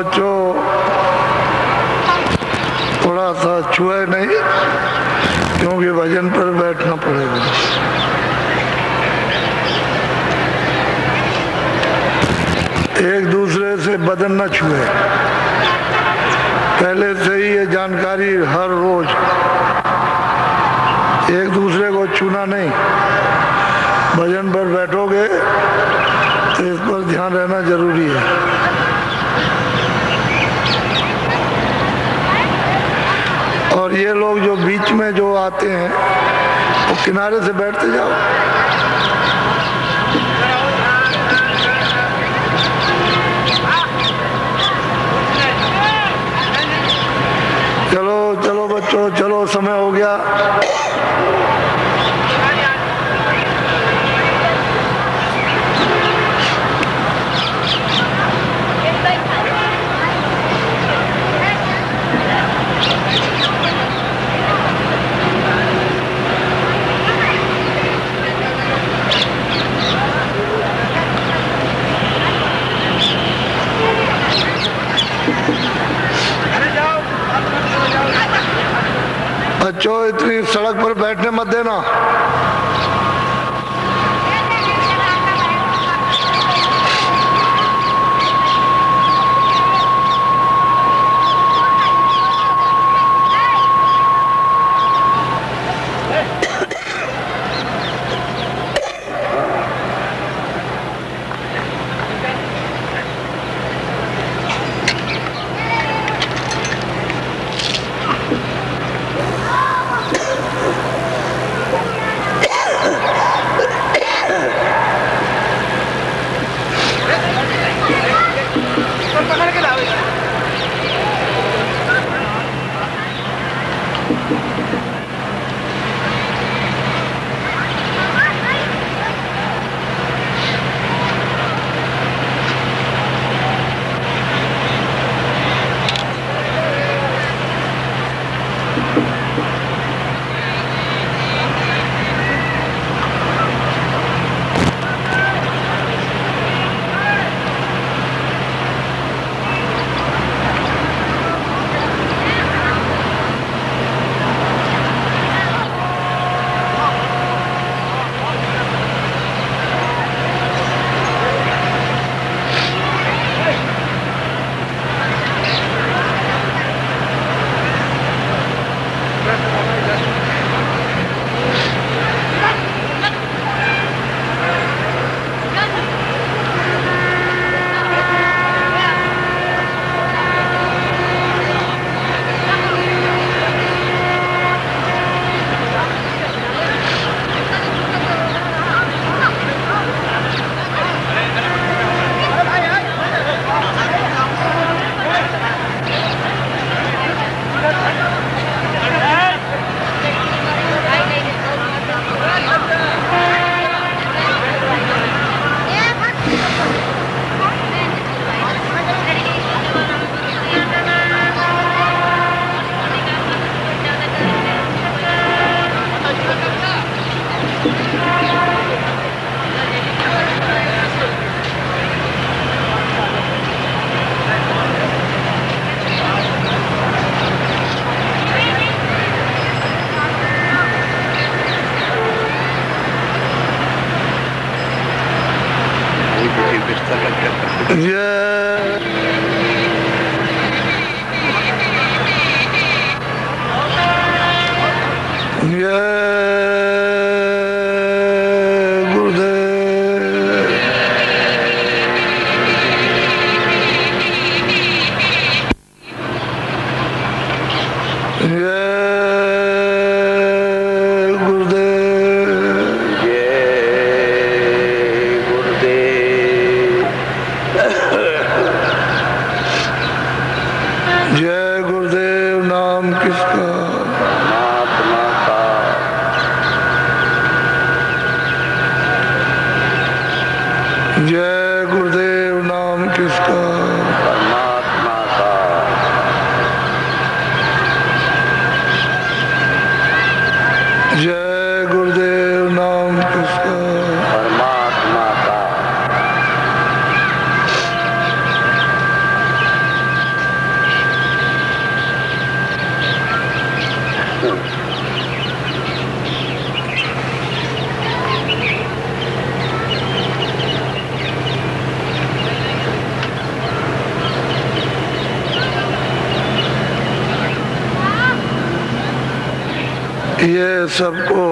बच्चों थोड़ा सा छुए नहीं, क्योंकि भजन पर बैठना पड़ेगा। एक दूसरे से बदन न छुए, पहले से ही ये जानकारी हर रोज, एक दूसरे को छूना नहीं। भजन पर बैठोगे तो इस पर ध्यान रहना जरूरी है। और ये लोग जो बीच में जो आते हैं वो किनारे से बैठते जाओ। चलो चलो बच्चों, चलो, समय हो गया। बच्चों इतनी सड़क पर बैठने मत देना। जय गुरुदेव नाम किसका? परमात्मा का। ये सबको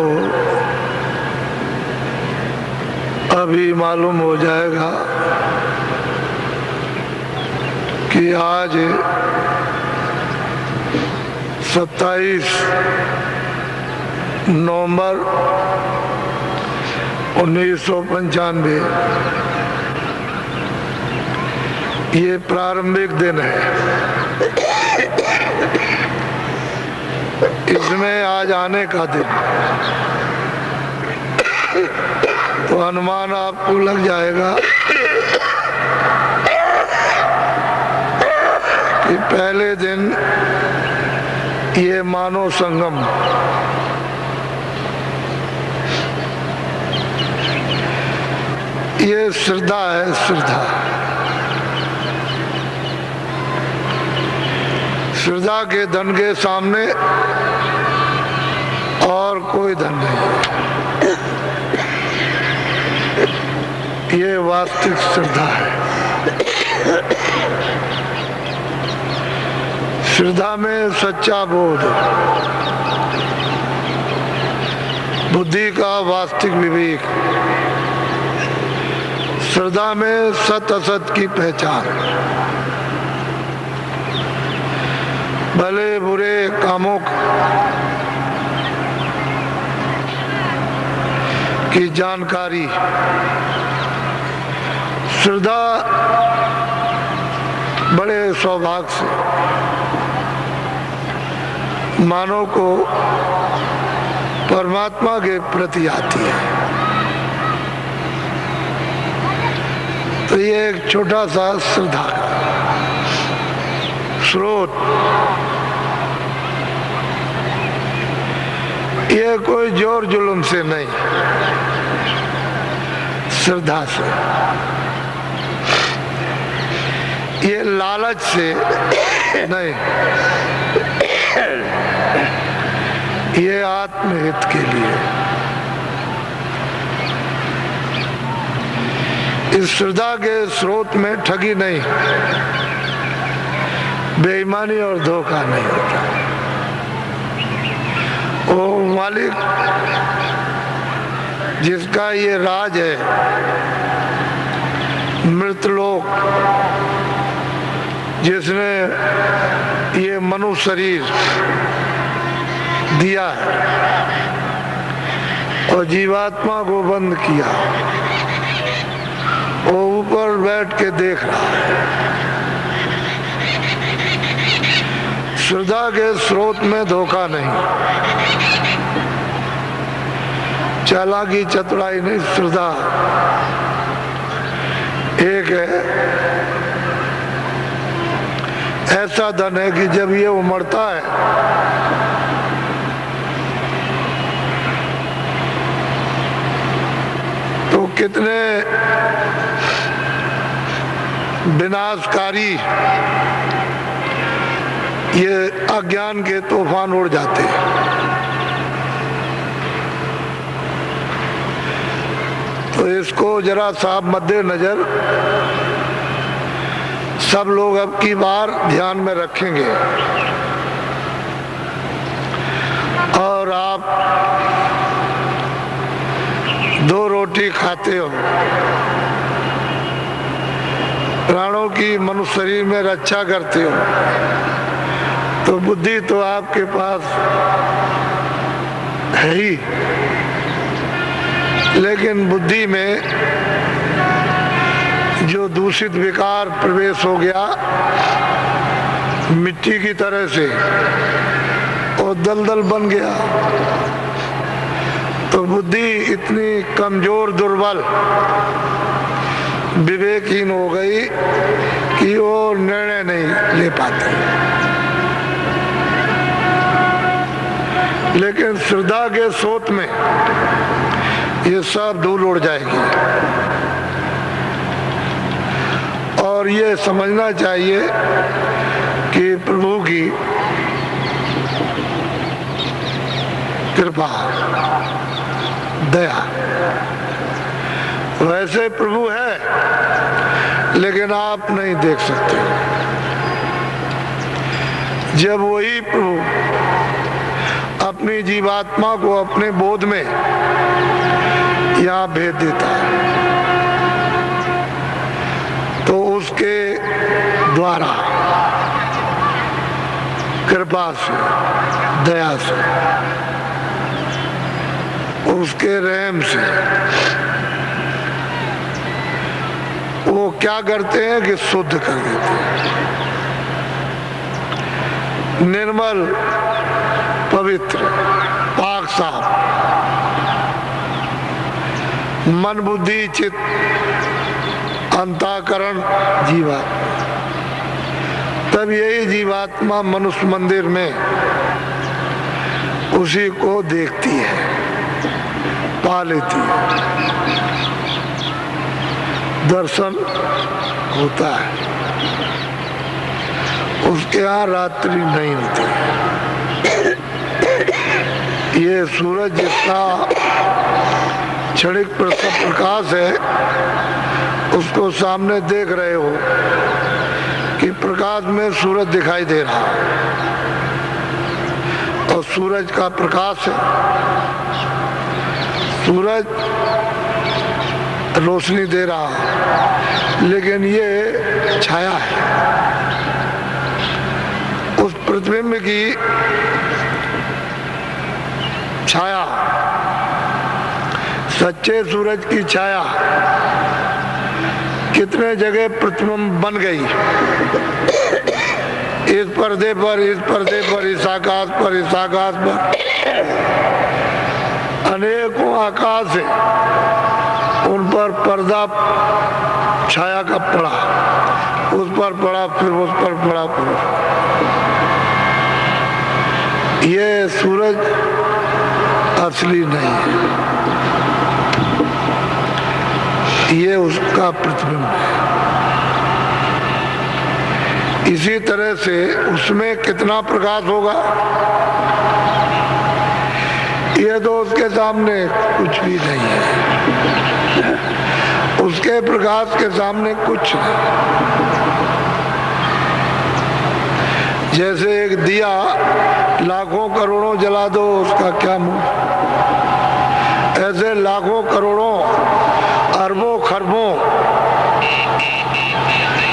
अभी मालूम हो जाएगा कि आज 27 नवंबर 1995 ये प्रारंभिक दिन है। इसमें आज आने का दिन, तो अनुमान आपको लग जाएगा कि पहले दिन ये मानव संगम ये श्रद्धा है। श्रद्धा के धन के सामने और कोई धन नहीं। ये वास्तविक श्रद्धा है। श्रद्धा में सच्चा बोध, बुद्धि का वास्तविक विवेक, श्रद्धा में सत असत की पहचान, भले बुरे कामों की जानकारी। श्रद्धा बड़े सौभाग्य से मानव को परमात्मा के प्रति आती है। तो ये एक छोटा सा श्रद्धा का स्रोत, ये कोई जोर जुल्म से नहीं, श्रद्धा से, ये लालच से नहीं, ये आत्महित के लिए। इस श्रद्धा के स्रोत में ठगी नहीं, बेईमानी और धोखा नहीं होता। वो मालिक जिसका ये राज है, मृतलोक, जिसने ये मनुष्य शरीर दिया है और जीवात्मा को बंद किया, वो ऊपर बैठ के देख रहा है। श्रद्धा के स्रोत में धोखा नहीं, चालाकी चतुराई नहीं। श्रद्धा एक है, ऐसा धन है कि जब ये उमड़ता है तो कितने विनाशकारी ये अज्ञान के तूफान उड़ जाते हैं। तो इसको जरा साफ मद्देनजर सब लोग अब की बार ध्यान में रखेंगे। और आप 2 रोटी खाते हो, प्राणों की मनुष्य शरीर में रक्षा करते हो, तो बुद्धि तो आपके पास है ही, लेकिन बुद्धि में जो दूषित विकार प्रवेश हो गया मिट्टी की तरह से और दलदल बन गया, तो बुद्धि इतनी कमजोर, दुर्बल, विवेकहीन हो गई कि वो निर्णय नहीं ले पाती। लेकिन श्रद्धा के स्रोत में ये सब धूल उड़ जाएगी। और ये समझना चाहिए कि प्रभु की कृपा, दया, वैसे प्रभु है लेकिन आप नहीं देख सकते। जब वही प्रभु अपनी जीवात्मा को अपने बोध में यहाँ भेज देता है, तो उसके द्वारा कृपा से, दया से, उसके रहम से वो क्या करते हैं कि शुद्ध कर देते हैं, निर्मल, पवित्र, पाक साफ, मन बुद्धि चित्त अंतःकरण जीवात्मा। तब यही जीवात्मा मनुष्य मंदिर में उसी को देखती है, पा लेती है, दर्शन होता है। उसके यहाँ रात्रि नहीं होती। ये सूरज जिसका क्षणिक प्रकाश है, उसको सामने देख रहे हो कि प्रकाश में सूरज दिखाई दे रहा है और सूरज का प्रकाश है। सूरज रोशनी दे रहा है, लेकिन ये छाया है। उस प्रतिबिंब की छाया, सच्चे सूरज की छाया कितने जगह प्रतिबिंब बन गई, इस पर्दे पर, इस पर्दे पर, इस आकाश पर, इस आकाश पर, अनेकों आकाश है, उन पर पर्दा छाया का पड़ा, उस पर पड़ा, फिर उस पर पड़ा, ये सूरज असली नहीं है, ये उसका प्रतिबिंब है। इसी तरह से उसमें कितना प्रकाश होगा, ये तो उसके सामने कुछ भी नहीं है। उसके प्रकाश के सामने कुछ नहीं। जैसे एक दिया लाखों करोड़ों जला दो, उसका क्या मूल्य, ऐसे लाखों करोड़ों अरबों खरबों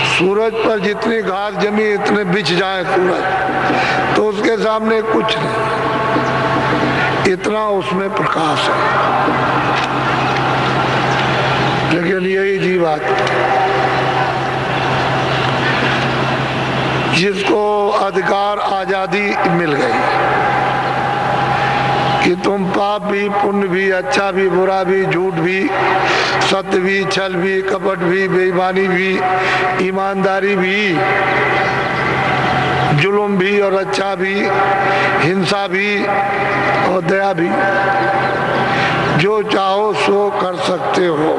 सूरज पर जितनी घास जमी, इतने बिछ जाए सूरज, तो उसके सामने कुछ नहीं, इतना उसमें प्रकाश है। लेकिन यही जीवात्मा जिसको अधिकार आजादी मिल गई कि तुम पाप भी, पुण्य भी, अच्छा भी, बुरा भी, झूठ भी, सत्य भी, छल भी, कपट भी, बेईमानी भी, ईमानदारी भी, जुल्म भी और अच्छा भी, हिंसा भी और दया भी, जो चाहो सो कर सकते हो।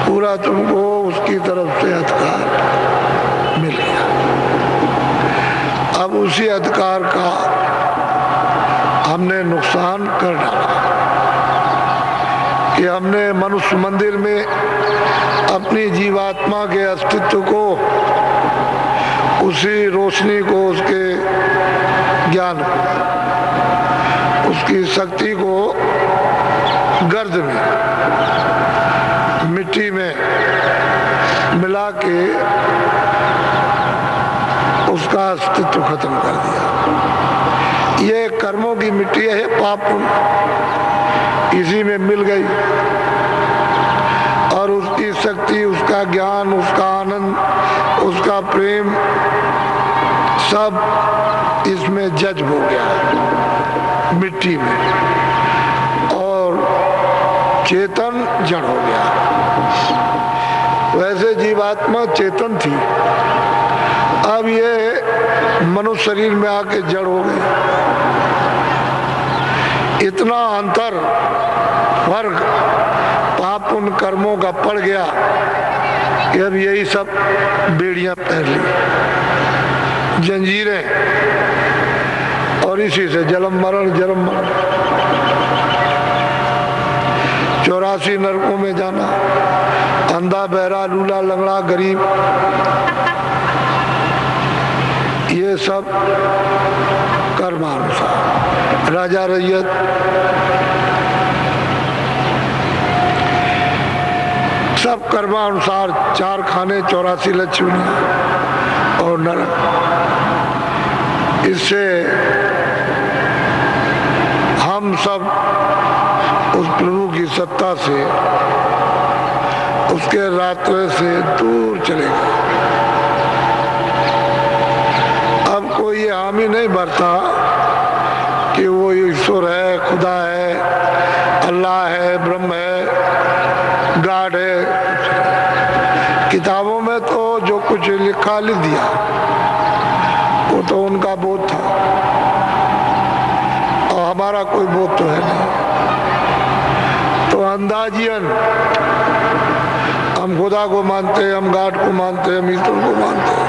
पूरा तुमको उसकी तरफ से अधिकार मिल गया। अब उसी अधिकार का हमने नुकसान कर डाला कि हमने मनुष्य मंदिर में अपनी जीवात्मा के अस्तित्व को, उसी रोशनी को, उसके ज्ञान को, उसकी शक्ति को गर्द में, मिट्टी में मिला के उसका अस्तित्व खत्म कर दिया। ये कर्मों की मिट्टी है, पाप इसी में मिल गई और उसकी शक्ति, उसका ज्ञान, उसका आनंद, उसका प्रेम सब इसमें जज्ब हो गया मिट्टी में, और चेतन जड़ हो गया। वैसे जीवात्मा चेतन थी, अब ये मनुष्य शरीर में आके जड़ हो गई। इतना अंतर, फर्क पाप उन कर्मों का पड़ गया कि अब यही सब बेड़ियां पहन ली, जंजीरें, और इसी से जन्म मरण 84 नरकों में जाना, अंधा, बहरा, लूला, लंगड़ा, गरीब, ये सब कर्मानुसार। राजा रैयत सब कर्मानुसार, 4 खाने 84 लक्ष्मी और नरक। इससे हम सब उस प्रभु की सत्ता से, उसके रास्ते से दूर चले गए। अब कोई ये हामी नहीं भरता कि वो ईश्वर है, खुदा है, अल्लाह है, ब्रह्म है, गॉड है। किताबों में तो जो कुछ लिखा लिख दिया, वो तो उनका बोध था और हमारा कोई बोध तो है नहीं। तो अंदाजियन हम खुदा को मानते हैं, हम गॉड को मानते हैं, हम ईश्वर को मानते हैं,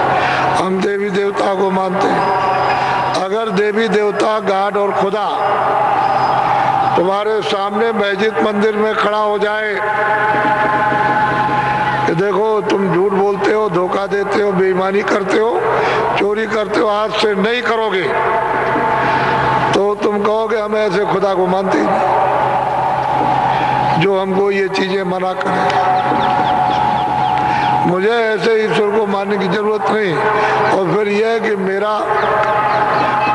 हम देवी देवता को मानते हैं। अगर देवी देवता, गॉड और खुदा तुम्हारे सामने मस्जिद मंदिर में खड़ा हो जाए कि देखो तुम झूठ बोलते हो, धोखा देते हो, बेईमानी करते हो, चोरी करते हो, आज से नहीं करोगे, तो तुम कहोगे हम ऐसे खुदा को मानते ही नहीं जो हमको ये चीजें मना करें। मुझे ऐसे ईश्वर को मानने की जरूरत नहीं। और फिर यह है कि मेरा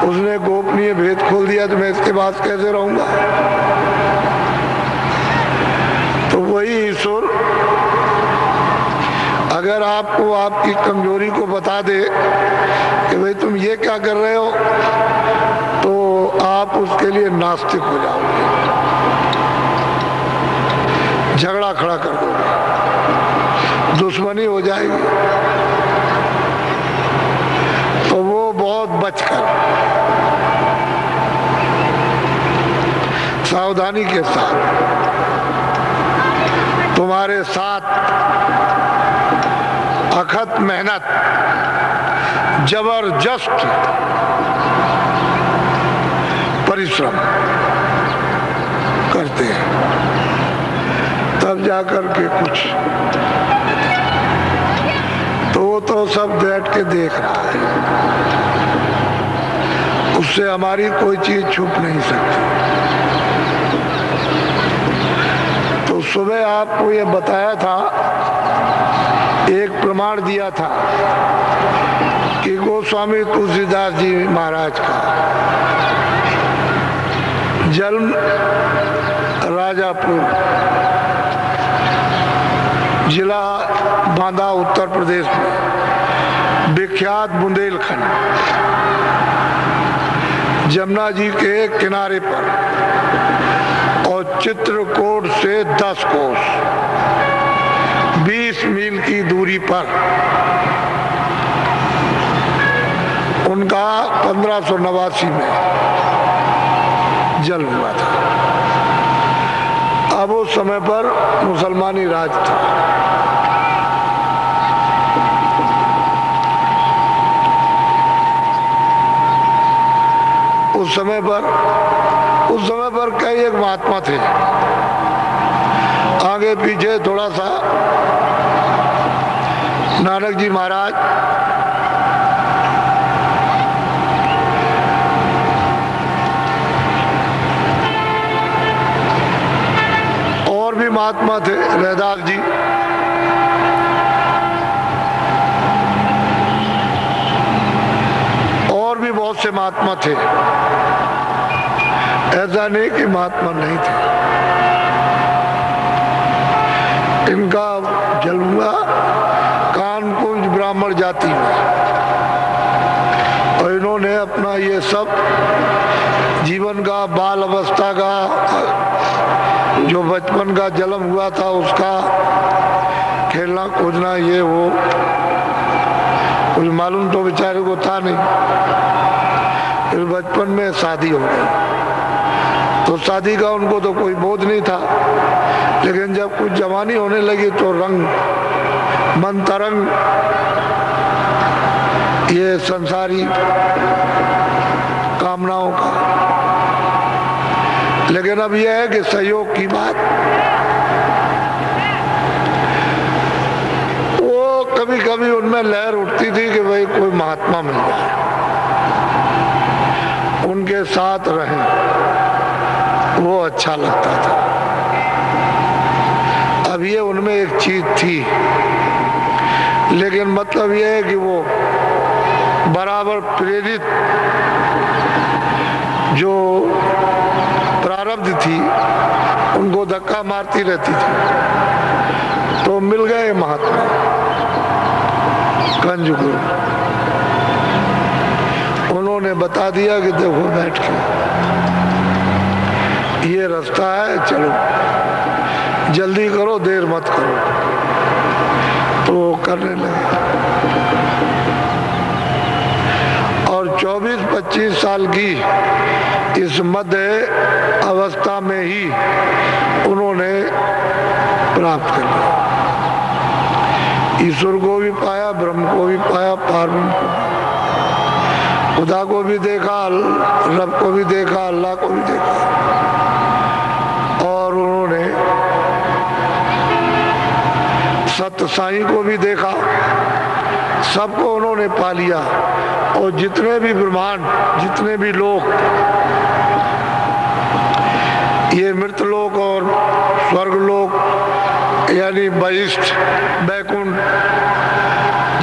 उसने गोपनीय भेद खोल दिया तो मैं इसके बाद कैसे रहूंगा। तो वही ईश्वर अगर आपको आपकी कमजोरी को बता दे कि भाई तुम ये क्या कर रहे हो, तो आप उसके लिए नास्तिक हो जाओगे, झगड़ा खड़ा कर दोगे, दुश्मनी हो जाएगी। तो वो बहुत बचकर, सावधानी के साथ तुम्हारे साथ अखत मेहनत, जबरदस्त परिश्रम करते हैं, तब जाकर के कुछ। तो वो तो सब बैठ के देख रहा है, उससे हमारी कोई चीज छुप नहीं सकती। तो सुबह आपको ये बताया था, एक प्रमाण दिया था कि गोस्वामी तुलसीदास जी महाराज का जन्म राजापुर, जिला बांदा, उत्तर प्रदेश में, विख्यात बुंदेलखंड, जमुना जी के किनारे पर और चित्रकूट से 10 कोस 20 मील की दूरी पर उनका 1589 में जन्म हुआ था। अब उस समय पर मुसलमानी राज था। उस समय पर कई एक महात्मा थे, आगे पीछे थोड़ा सा नानक जी महाराज, और भी महात्मा थे, रैदास जी, और भी बहुत से महात्मा थे। ऐसा नहीं कि महात्मा नहीं थे। इनका जन्म हुआ कानकुंज ब्राह्मण जाति में, और इन्होंने अपना ये सब जीवन का, बाल अवस्था का, जो बचपन का जन्म हुआ था उसका खेलना कूदना, ये वो कुछ मालूम तो बेचारे को था नहीं। फिर बचपन में शादी हो गई, तो शादी का उनको तो कोई बोध नहीं था। लेकिन जब कुछ जवानी होने लगी तो रंग मन तरंग, ये संसारी कामनाओं का। लेकिन अब यह है कि सहयोग की बात, वो कभी कभी उनमें लहर उठती थी कि भाई कोई महात्मा मिल जाए, उनके साथ रहें, वो अच्छा लगता था। अब ये उनमें एक चीज थी, लेकिन मतलब ये है कि वो बराबर प्रेरित जो प्रारब्ध थी उनको धक्का मारती रहती थी। तो मिल गए महात्मा कंजगुरु, उन्होंने बता दिया कि देखो बैठ के ये रास्ता है, चलो जल्दी करो, देर मत करो। तो करने लगे और 24-25 साल की इस मध्य अवस्था में ही उन्होंने प्राप्त कर लिया। ईश्वर को भी पाया, ब्रह्म को भी पाया, पारब्रह्म को, खुदा को भी देखा, रब को भी देखा, अल्लाह को भी देखा। और उन्होंने सत्य साईं को भी देखा, सबको उन्होंने पा लिया। और जितने भी ब्रह्मांड, जितने भी लोग, ये मृतलोक और स्वर्गलोक यानी बहिष्ठ, बैकुंठ,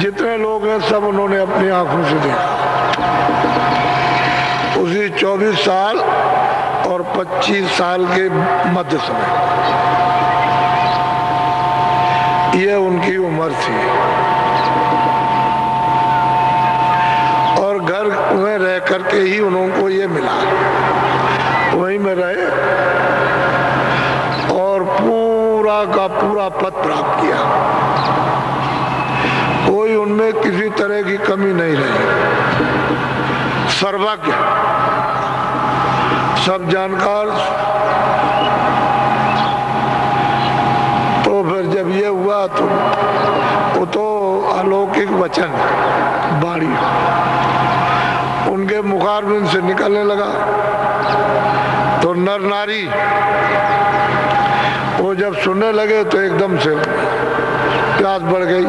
जितने लोग हैं सब उन्होंने अपनी आंखों से देखा। उसी 24 साल और 25 साल के मध्य समय, ये उनकी उम्र थी। और घर में रह करके ही उनको ये मिला, वहीं में रहे और पूरा का पूरा पद प्राप्त किया। कोई उनमें किसी तरह की कमी नहीं रही, सर्वज्ञ, सब जानकार। तो फिर जब ये हुआ तो वो तो अलौकिक वचन बाणी उनके मुखारबिंद से निकलने लगा। तो नर नारी वो जब सुनने लगे तो एकदम से प्यास बढ़ गई।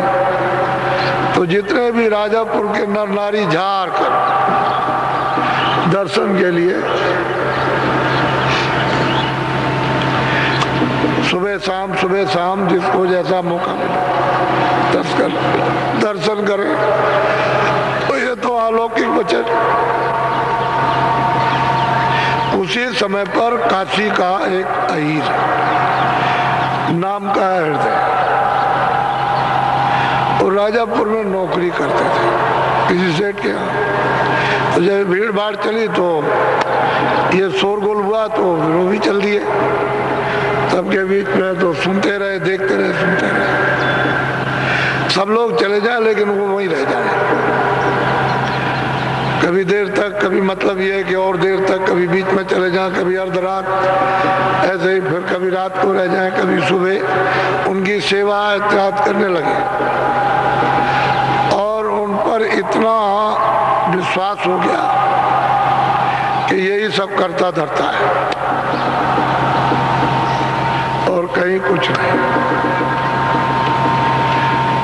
तो जितने भी राजापुर के नर नारी झाड़ कर दर्शन के लिए सुबह शाम जिसको जैसा मौका मिले दर्शन करें। तो ये तो अलौकिक वचन। उसी समय पर काशी का एक अहीर नाम का हृदय, और राजापुर में नौकरी करते थे किसी सेठ के यहाँ। तो जब भीड़ भाड़ चली तो ये शोरगुल हुआ तो वो भी चल दिए सबके बीच में। तो सुनते रहे, देखते रहे, सुनते रहे। सब लोग चले जाए लेकिन वो वहीं रह जाए, कभी देर तक, कभी मतलब ये है कि और देर तक, कभी बीच में चले जाएं, कभी अर्ध रात, ऐसे ही फिर कभी रात को रह जाएं, कभी सुबह। उनकी सेवा एहतियात करने लगे और उन पर इतना विश्वास हो गया कि यही सब करता धरता है और कहीं कुछ नहीं,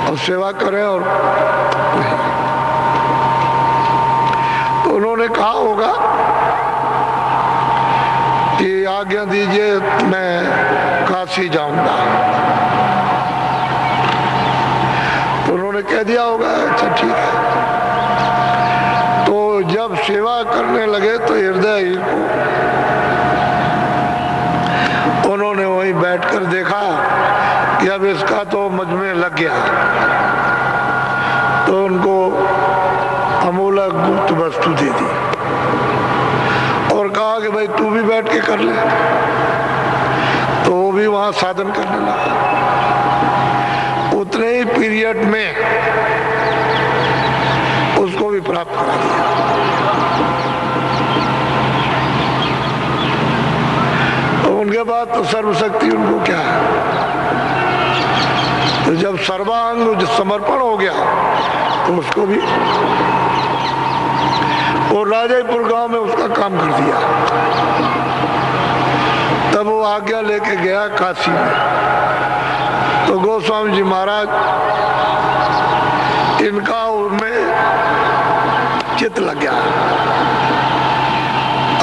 और सेवा करें और नहीं। तो उन्होंने कहा होगा कि आज्ञा दीजिए मैं काशी जाऊंगा। तो उन्होंने कह दिया होगा अच्छा ठीक है। तो जब सेवा करने लगे तो हृदय को उन्होंने वहीं बैठकर देखा कि अब इसका तो मुझ में लग गया। तो उनको अमूलक गुप्त वस्तु दे दी और कहा कि भाई तू भी बैठ के कर ले। तो वो भी वहां साधन करने लगा। उतने ही पीरियड में उसको भी प्राप्त करा दिया। तो उनके बाद तो सर्वशक्ति उनको क्या है। तो जब सर्वांग समर्पण हो गया तो उसको भी, और राजापुर गांव में उसका काम कर दिया। तब वो आज्ञा लेके गया काशी में। तो गोस्वामी जी महाराज इनका उनमें चित्त लग गया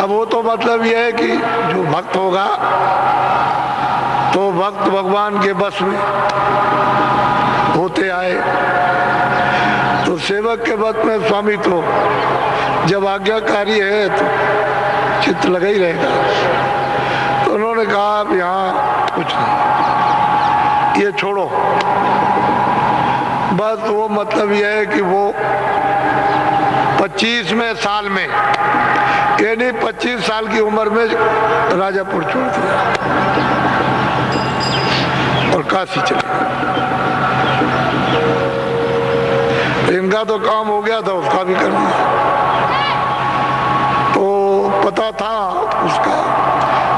अब वो तो मतलब यह है कि जो भक्त होगा तो भक्त भगवान के बस में होते आए, तो सेवक के बस में स्वामी तो जब आज्ञाकारी है तो चित्त लगा ही रहेगा। तो उन्होंने कहा अब यहाँ कुछ नहीं, ये छोड़ो। बस वो मतलब यह है कि वो 25वें साल में, यानी 25 साल की उम्र में राजापुर छोड़ दिया और काशी चले गए। इनका तो काम हो गया था, उसका भी कर दिया। तो पता था उसका,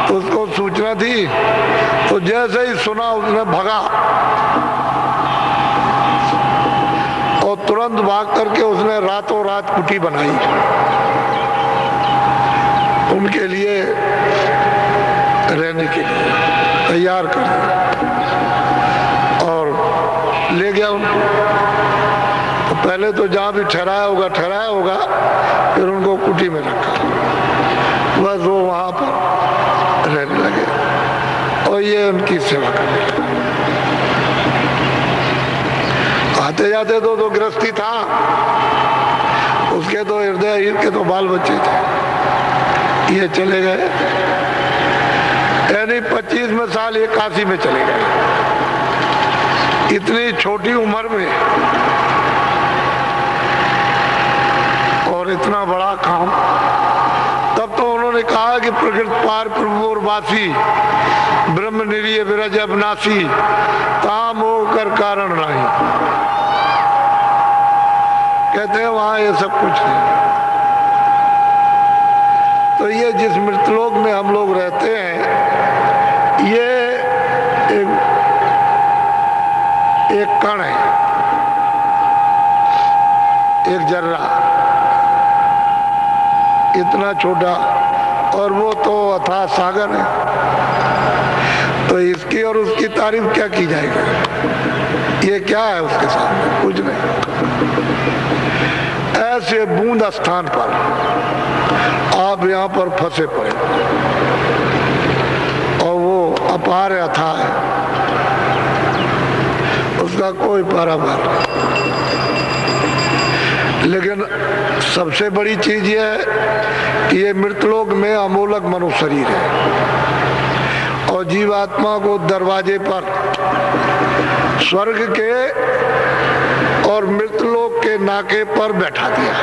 तो उसको सूचना थी, तो जैसे ही सुना उसने भगा और तुरंत भाग करके उसने रातों रात कुटी बनाई उनके लिए, रहने के लिए तैयार कर दिया और ले गया उनको। तो पहले तो जहाँ भी ठहराया होगा, फिर उनको कुटी में रखा, बस वो वहाँ पर रहने लगे और ये उनकी सेवा करने लगे। आते जाते तो गृहस्थी था, उसके तो हृदय के तो बाल बच्चे थे, ये चले गए। यानी 25वें साल ये काशी में चले गए, इतनी छोटी उम्र में और इतना बड़ा काम। तब तो उन्होंने कहा कि प्रकृत पार प्रभुवासी ब्रह्म निरीय विरज अविनाशी ताम होकर कारण नहीं। कहते हैं वहां ये सब कुछ नहीं। तो ये जिस मृतलोक में हम लोग रहते हैं, ये एक कण है, एक जर्रा, इतना छोटा, और वो तो अथाह सागर है। तो इसकी और उसकी तारीफ क्या की जाएगी? ये क्या है उसके सामने? कुछ नहीं। ऐसे बूंद स्थान पर आप यहाँ पर फंसे पड़े और वो अपार अथाह है, उसका कोई पारावार नहीं। लेकिन सबसे बड़ी चीज ये है कि ये मृतलोक में अमोलक मनुष्य शरीर है और जीवात्मा को दरवाजे पर स्वर्ग के और मृतलोक के नाके पर बैठा दिया।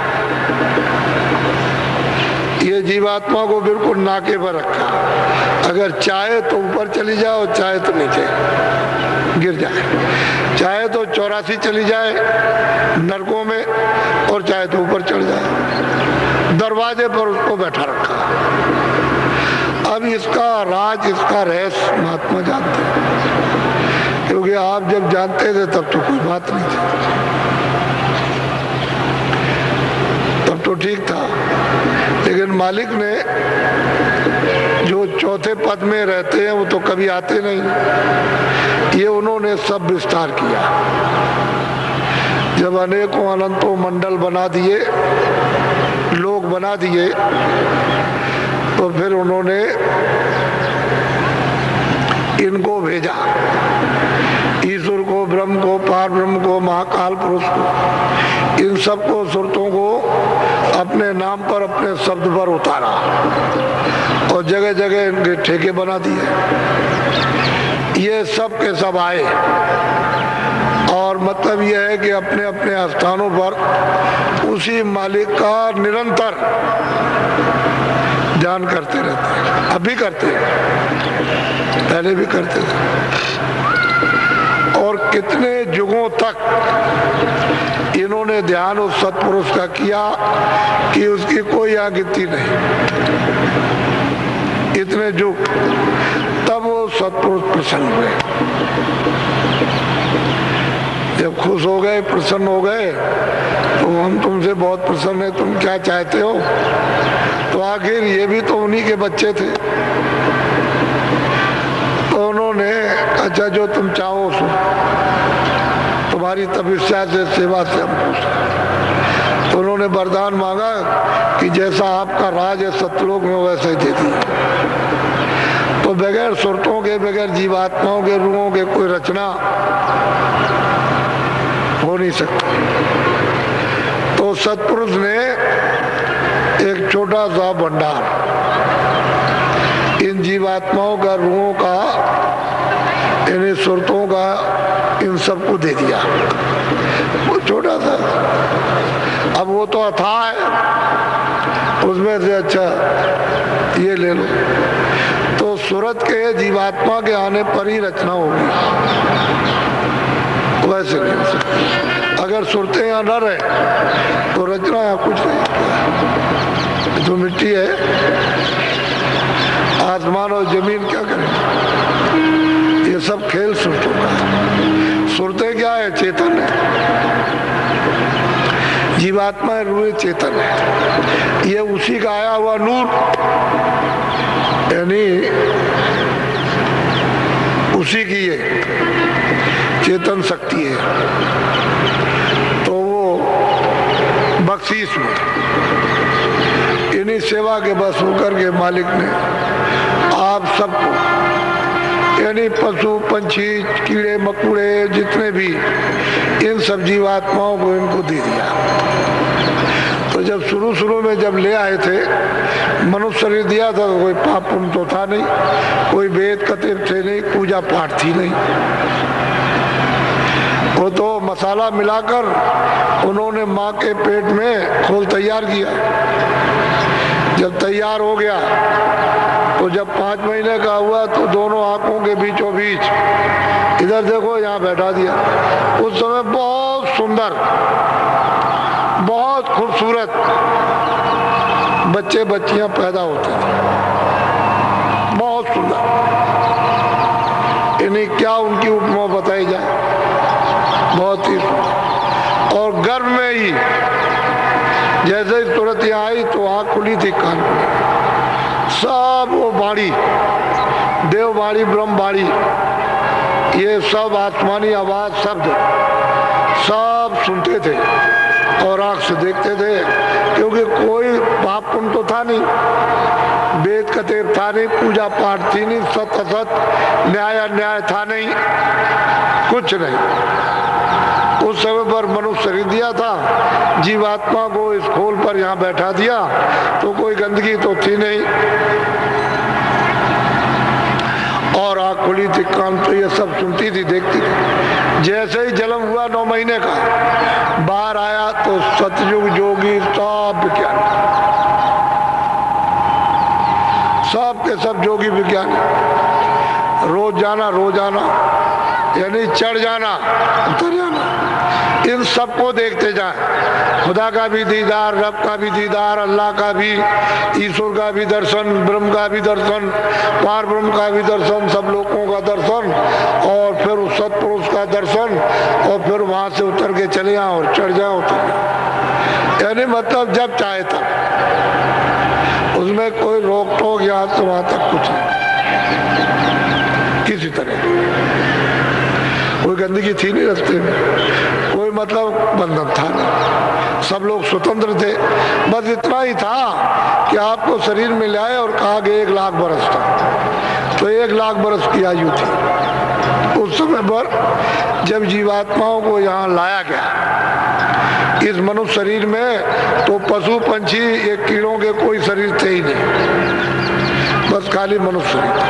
ये जीवात्मा को बिल्कुल नाके पर रखा, अगर चाहे तो ऊपर चली जाए और चाहे तो नीचे गिर जाए, चाहे तो 84 चली जाए नरकों में और चाहे तो ऊपर चढ़ जाए। दरवाजे पर उसको बैठा रखा। अब इसका राज, इसका रहस्य महात्मा जानते हैं, क्योंकि आप जब जानते थे तब तो कोई बात नहीं थी, तब तो ठीक था। लेकिन मालिक ने, जो चौथे पद में रहते हैं वो तो कभी आते नहीं, ये उन्होंने सब विस्तार किया। जब अनेकों अनंतों मंडल बना दिए, लोग बना दिए, तो फिर उन्होंने इनको भेजा, ईश्वर को, ब्रह्म को, पार ब्रह्म को, महाकाल पुरुष को, इन सबको, सुरतों को अपने नाम पर, अपने शब्द पर उतारा और जगह जगह इनके ठेके बना दिए। ये सब के सब आए और मतलब यह है कि अपने अपने स्थानों पर उसी मालिक का निरंतर ध्यान करते रहते हैं। अभी करते हैं, पहले भी करते थे। और कितने युगों तक इन्होंने ध्यान उस सत्पुरुष का किया कि उसकी कोई आगिती नहीं। इतने युग, तब वो सत्पुरुष प्रसन्न हुए। जब खुश हो गए, प्रसन्न हो गए, तो हम तुमसे बहुत प्रसन्न है, तुम क्या चाहते हो? तो आखिर ये भी तो उन्हीं के बच्चे थे। तो उन्होंने, अच्छा जो तुम चाहो सो, तुम्हारी तपस्या से, सेवा से हम खुश हैं। तो उन्होंने उन्होंने वरदान मांगा कि जैसा आपका राज है सत्यलोक में वैसे ही दे दिया। तो बगैर सुरतों के, बगैर जीवात्माओं के, रूहों के कोई रचना हो नहीं सकती। तो सतपुरुष ने एक छोटा सा भंडार इन जीवात्माओं का, रूहों का, इन सुरतों का, इन सबको दे दिया। वो छोटा सा, अब वो तो अथाह है, उसमें से अच्छा ये ले लो। तो सूरत के जीवात्मा के आने पर ही रचना होगी, वैसे नहीं हो सकती। अगर सुरते यहाँ न रहे तो रचना यहाँ कुछ नहीं। तो मिट्टी है, आसमान और जमीन क्या करें? ये सब खेल सुरतों का। सुरते क्या है? चेतन है, जीवात्मा है, रूह चेतन है। ये उसी का आया हुआ नूर, यानी उसी की ये चेतन शक्ति है। तो वो बख्शीश में इन्हीं सेवा के बस होकर के मालिक ने आप सबको, यानी पशु पंछी, कीड़े मकोड़े, जितने भी इन सब जीवात्माओं को इनको दे दिया। तो जब शुरू में जब ले आए थे, मनुष्य शरीर दिया था तो कोई पाप पुण्य तो था नहीं, कोई वेद कतेब थे नहीं, पूजा पाठ थी नहीं। वो तो मसाला मिलाकर उन्होंने माँ के पेट में खोल तैयार किया। जब तैयार हो गया तो जब 5 महीने का हुआ तो दोनों आंखों के बीचों बीच इधर देखो यहाँ बैठा दिया। उस समय बहुत सुंदर, बहुत खूबसूरत बच्चे बच्चियां पैदा होते थे, बहुत सुंदर। इन्हें क्या उनकी उपमा बताई जाए, बहुत ही सुंदर। और गर्भ में ही जैसे ही तुरंत यहाँ आई तो आँख खुली थी, कान खुली, सब वो वाणी, देव वाणी, ब्रह्म वाणी, ये सब आसमानी आवाज शब्द सब सुनते थे और आंख से देखते थे। क्योंकि कोई पाप पुण्य तो था नहीं, वेद कतेब था नहीं, पूजा पाठ थी नहीं, सत असत, न्याय अन्याय था नहीं, कुछ नहीं। उस समय पर मनुष्य शरीर दिया था, जीवात्मा को इस खोल पर यहाँ बैठा दिया तो कोई गंदगी तो थी नहीं, और आँख खुली थी, कान तो ये सब सुनती थी, देखती थी। जैसे ही जन्म हुआ 9 महीने का, बाहर आया तो सतयुग जोगी सब विज्ञान, सब के सब जोगी विज्ञान, रोज आना, यानी चढ़ जाना, उतर जाना, इन सबको देखते जाए। खुदा का भी दीदार, रब का भी दीदार, अल्लाह का भी, ईश्वर का भी दर्शन, ब्रह्म का भी दर्शन, पार ब्रह्म का भी दर्शन, सब लोगों का दर्शन, और फिर उस सतपुरुष का दर्शन, और फिर वहां से उतर के चले जाओ और चढ़ जाओ, उतर। यानी मतलब जब चाहे तब, उसमें कोई रोक टोक यहाँ से वहां तक कुछ नहीं, किसी तरह कोई गंदगी थी नहीं रास्ते में, कोई मतलब बंधन था नहीं, सब लोग स्वतंत्र थे। बस इतना ही था कि आपको शरीर में लाए और कहा कि 1 लाख बरस था, तो 1 लाख बरस की आयु थी उस समय पर। जब जीवात्माओं को यहाँ लाया गया इस मनुष्य शरीर में, तो पशु पंछी, ये कीड़ों के कोई शरीर थे ही नहीं, बस खाली मनुष्य शरीर था।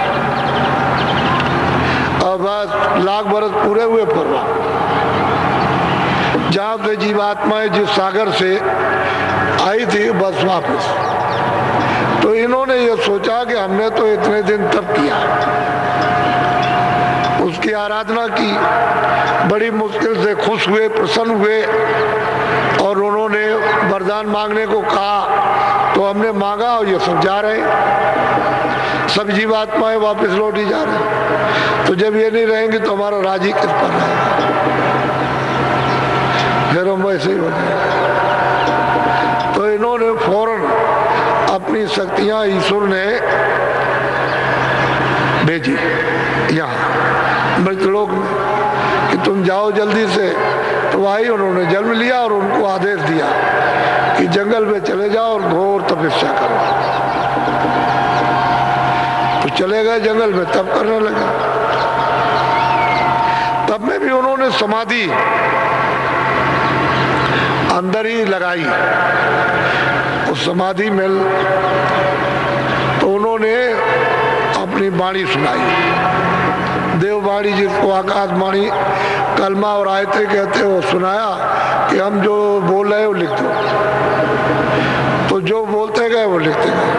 और बस 1 लाख बरस पूरे हुए पर जहाँ से जीवात्माएं जिस सागर से आई थी, बस वापस। तो इन्होंने ये सोचा कि हमने तो इतने दिन तप किया, उसकी आराधना की, बड़ी मुश्किल से खुश हुए, प्रसन्न हुए, और उन्होंने वरदान मांगने को कहा तो हमने मांगा, और ये सब जा रहे, सब जीवात्माएं वापस लौटी जा रहे। तो जब ये नहीं रहेंगे तो हमारा राज ही किस पर रहेगा, फिर हम वैसे ही हो जाए। तो इन्होंने फौरन अपनी शक्तियां ईश्वर ने भेजी यहाँ मृतलोक में कि तुम जाओ जल्दी से। तो वही उन्होंने जन्म लिया और उनको आदेश दिया कि जंगल में चले जाओ और घोर तपस्या करो। तो चले गए जंगल में, तप करने लगे। तब में भी उन्होंने समाधि अंदर ही लगाई। उस समाधि में तो उन्होंने अपनी वाणी सुनाई, देववाणी, जिसको आकाशवाणी कलमा और आयतें कहते हो, सुनाया कि हम जो बोल रहे हो लिख दो। तो जो बोलते गए वो लिखते गए।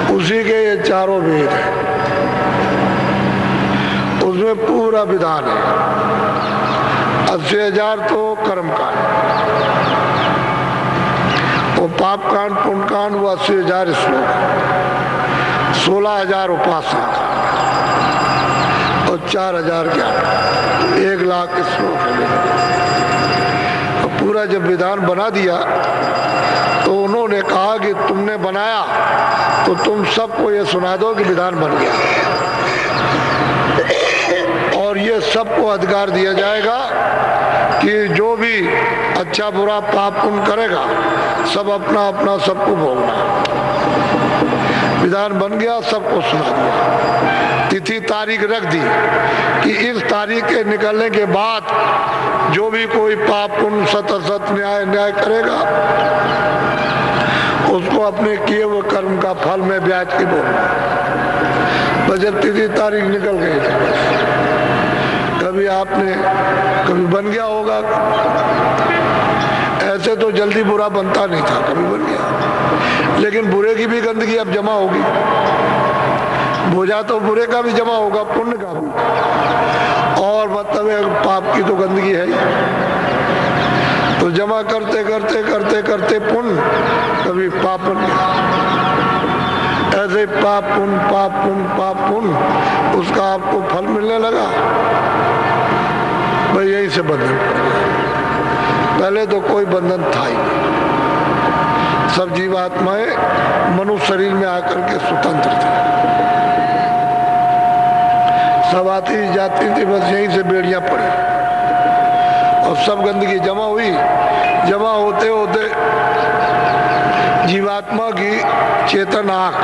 उसी के ये चारों वेद हैं, उसमें पूरा विधान है। 80,000 तो कर्म कांड, वो पाप कांड पुण्य कांड, वो 80,000 श्लोक, 16,000 उपासना और 4,000 ज्ञान, 1,00,000 श्लोक है। पूरा जब विधान बना दिया तो उन्होंने कहा कि तुमने बनाया तो तुम सबको ये सुना दो कि विधान बन गया, और ये सबको अधिकार दिया जाएगा कि जो भी अच्छा बुरा पाप पुण्य करेगा सब अपना अपना सबको भोगना। विधान बन गया, सबको सुना दिया। तिथि तारीख रख दी कि इस तारीख के निकलने के बाद जो भी कोई पाप पुण्य सत असत न्याय करेगा उसको अपने किए हुए कर्म का फल में ब्याज के भोगना। बस जब तिथि तारीख निकल गई थी, कभी आपने कभी बन गया होगा, ऐसे तो जल्दी बुरा बनता नहीं था, कभी बन गया। लेकिन बुरे की भी गंदगी अब जमा होगी, बोझा तो बुरे का भी जमा होगा, पुण्य का भी, और मतलब पाप की तो गंदगी है ही। तो जमा करते करते करते करते पुण्य कभी पाप बन गया। ऐसे पाप पुण्य पाप पुण्य पाप पुण्य, उसका आपको फल मिलने लगा। भाई यही से बंधन पड़ गया। पहले तो कोई बंधन था ही नहीं, सब जीवात्माएं मनुष्य शरीर में आकर के स्वतंत्र थे, सब आती जाती थी, बस यहीं से बेड़ियां पड़ी और सब गंदगी जमा हुई। जमा होते होते जीवात्मा की चेतन आँख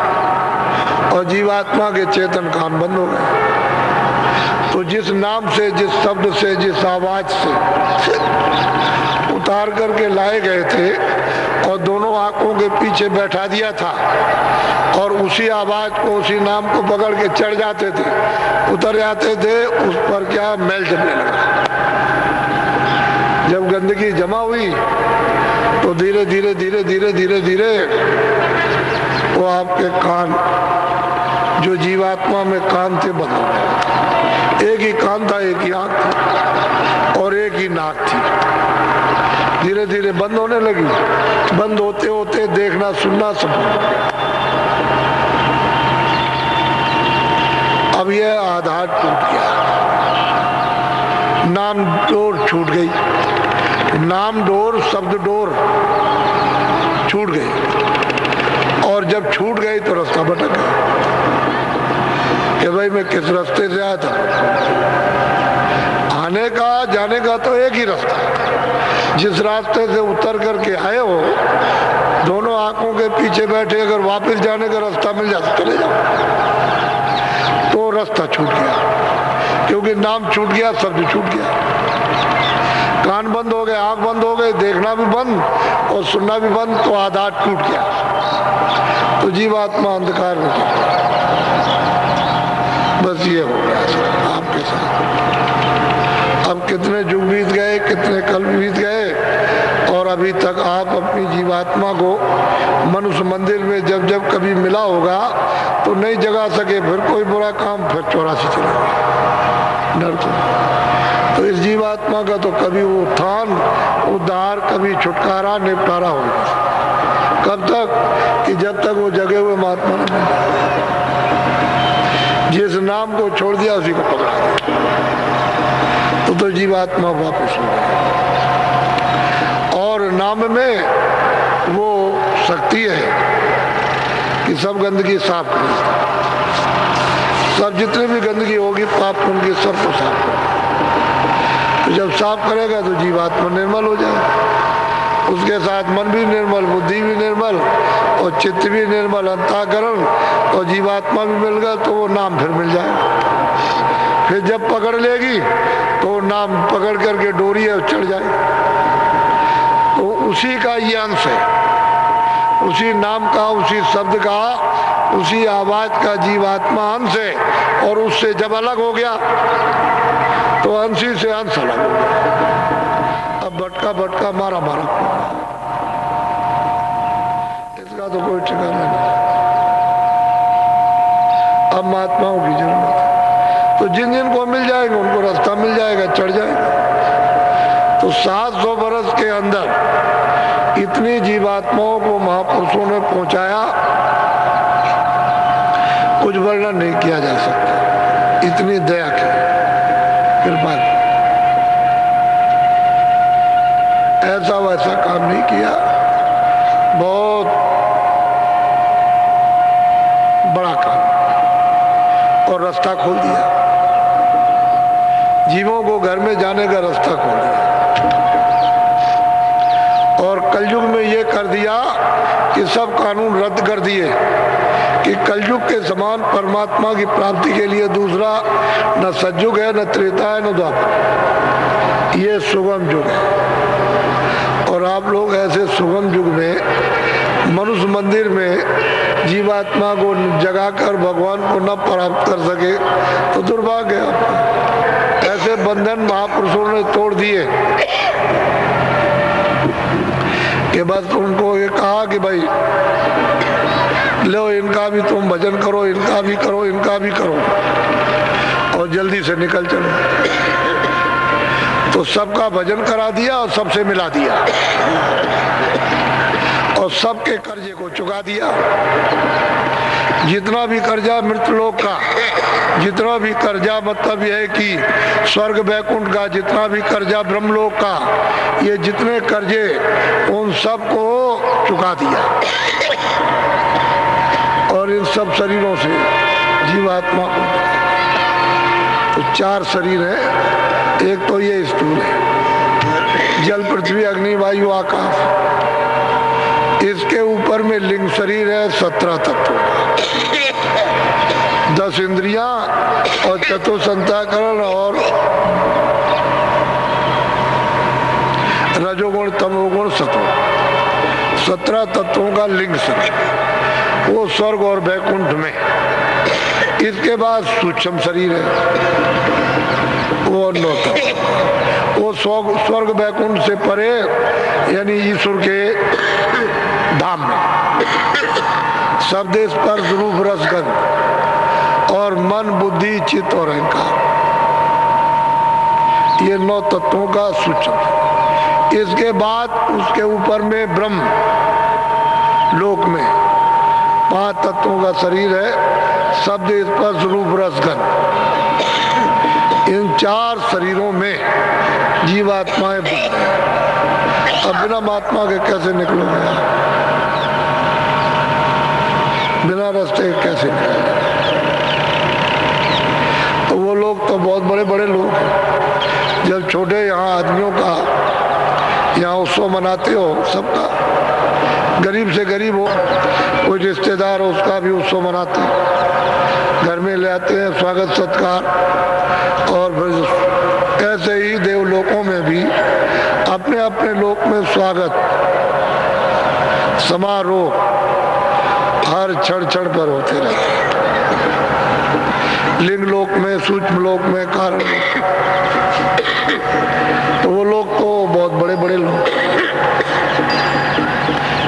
और जीवात्मा के चेतन कान बंद हो गए। तो जिस नाम से, जिस शब्द से, जिस आवाज से उतार करके लाए गए थे और दोनों आंखों के पीछे बैठा दिया था, और उसी आवाज को, उसी नाम को पकड़ के चढ़ जाते थे, उतर जाते थे, उस पर क्या मैल जमने लगा। जब गंदगी जमा हुई तो धीरे धीरे धीरे धीरे धीरे धीरे वो आपके कान, जो जीवात्मा में कान थे, बंद हो गए। एक ही कान था, एक ही आंख थी और एक ही नाक थी। धीरे धीरे बंद होने लगी। बंद होते होते देखना सुनना सब। अब यह आधार टूट गया, नाम डोर छूट गई, नाम डोर शब्द डोर छूट गई। और जब छूट गई तो रास्ता भटक गया कि भाई मैं किस रास्ते से आया था। आने का जाने का तो एक ही रास्ता, जिस रास्ते से उतर करके आए हो, दोनों आंखों के पीछे बैठे अगर वापस जाने का रास्ता मिल जाता चले जाओ। तो रास्ता छूट गया, क्योंकि नाम छूट गया, शब्द छूट गया, कान बंद हो गए, आंख बंद हो गए, देखना भी बंद और सुनना भी बंद, तो आधार टूट गया। तो जीवात्मा अंधकार में चला। बस ये हो गया आपके साथ। अब कितने युग बीत गए, कितने कल बीत गए, और अभी तक आप अपनी जीवात्मा को मनुष्य मंदिर में जब जब कभी मिला होगा तो नहीं जगा सके, फिर कोई बुरा काम, फिर 84 चला गया नरक में। तो इस जीवात्मा का तो कभी उत्थान उद्धार, कभी छुटकारा निपटारा होगा। कब तक? कि जब तक वो जगे हुए महात्मा ने जिस नाम को छोड़ दिया उसी को पकड़ा दिया, तो जीवात्मा वापस हो गया। और नाम में वो शक्ति है कि सब गंदगी साफ करे, सब जितने भी गंदगी होगी पाप उनकी सबको साफ करे। तो जब साफ करेगा तो जीवात्मा निर्मल हो जाएगा। उसके साथ मन भी निर्मल, बुद्धि भी निर्मल और चित्त भी निर्मल, अंतःकरण और जीवात्मा भी मिल गया तो वो नाम फिर मिल जाएगा। फिर जब पकड़ लेगी तो नाम पकड़ करके डोरी है चढ़ जाएगी। तो उसी का ये अंश है, उसी नाम का, उसी शब्द का, उसी आवाज का जीवात्मा अंश है। और उससे जब अलग हो गया तो अंशी से अंश अलग हो गया। अब भटका भटका मारा मारा, इसका तो कोई ठिकाना नहीं। अब महात्माओं की जरूरत है, तो जिन जिन को मिल जाएगा उनको रास्ता मिल जाएगा, चढ़ जाएगा। तो 700 बरस के अंदर इतनी जीवात्माओं को महापुरुषों ने पहुंचाया, कुछ वर्णन नहीं किया जा सकता। इतनी दया की, कृपा की, ऐसा वैसा काम नहीं किया, बहुत बड़ा काम। और रास्ता खोल दिया, जीवों को घर में जाने का रास्ता खोल दिया। और कलयुग में ये कर दिया कि सब कानून रद्द कर दिए कि कलयुग के समान परमात्मा की प्राप्ति के लिए दूसरा न सतयुग है, न त्रेता है, न द्वापर। ये सुगम युग है। और आप लोग ऐसे सुगम युग में मनुष्य मंदिर में जीवात्मा को जगाकर भगवान को न प्राप्त कर सके तो दुर्भाग्य है आपका। ऐसे बंधन महापुरुषों ने तोड़ दिए कि बस उनको ये कहा कि भाई लो, इनका भी तुम भजन करो, इनका भी करो, इनका भी करो, और जल्दी से निकल चलो। तो सबका भजन करा दिया और सबसे मिला दिया और सबके कर्जे को चुका दिया। जितना भी कर्जा मृतलोक का, जितना भी कर्जा मतलब यह है कि स्वर्ग वैकुंठ का, जितना भी कर्जा ब्रह्मलोक का, ये जितने कर्जे उन सबको चुका दिया। और इन सब शरीरों से जीवात्मा को, तो 4 शरीर है। एक तो ये स्थूल है, जल पृथ्वी अग्नि वायु आकाश। इसके ऊपर में लिंग शरीर है 17 तत्वों, 10 इंद्रियां और चतुसंताकरण और रजोगुण तमोगुण सत्व, 17 तत्वों का लिंग शरीर, वो स्वर्ग और वैकुंठ में। इसके बाद सूक्ष्म शरीर है, वो 9 तत्व, वो स्वर्ग वैकुंठ से परे यानी ईश्वर के धाम में। शब्द स्पर्श रूप रस गंध और मन बुद्धि चित्त और अहंकार, ये 9 तत्वों का सूक्ष्म। इसके बाद उसके ऊपर में ब्रह्म लोक में 5 तत्वों का शरीर है, शब्द स्पर्श रूप रस गंध। इन 4 शरीरों में जीवात्माएं बंद हैं। अब बिना महात्मा के कैसे निकलोगे, बिना रास्ते कैसे निकलोगे? तो वो लोग तो बहुत बड़े बड़े लोग हैं। जब छोटे यहाँ आदमियों का यहाँ उत्सव मनाते हो, सबका, गरीब से गरीब हो, कोई रिश्तेदार हो, उसका भी उत्सव मनाते हैं, घर में ले आते हैं, स्वागत सत्कार। और फिर ऐसे ही देवलोकों में भी अपने अपने लोक में स्वागत समारोह हर क्षण क्षण पर होते रहते हैं। लिंग लोक में, सूक्ष्म लोक में, कारण। तो वो लोग तो बहुत बड़े बड़े लोग,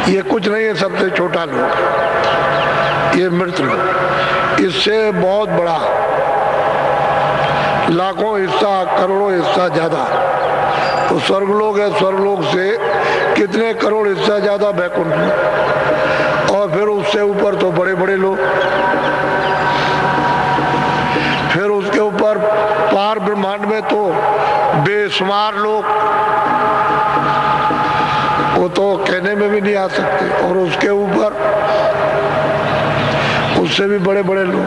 ये कुछ नहीं है, सबसे छोटा लोग, ये मृत लोग। इससे बहुत बड़ा, लाखों हिस्सा, करोड़ों हिस्सा ज्यादा तो स्वर्गलोक है। स्वर्गलोक से कितने करोड़ हिस्सा ज्यादा वैकुंठ में, और फिर उससे ऊपर तो बड़े बड़े लोग। फिर उसके ऊपर पार ब्रह्मांड में तो बेशुमार लोग, वो तो कहने में भी नहीं आ सकते। और उसके ऊपर उससे भी बड़े बड़े लोग।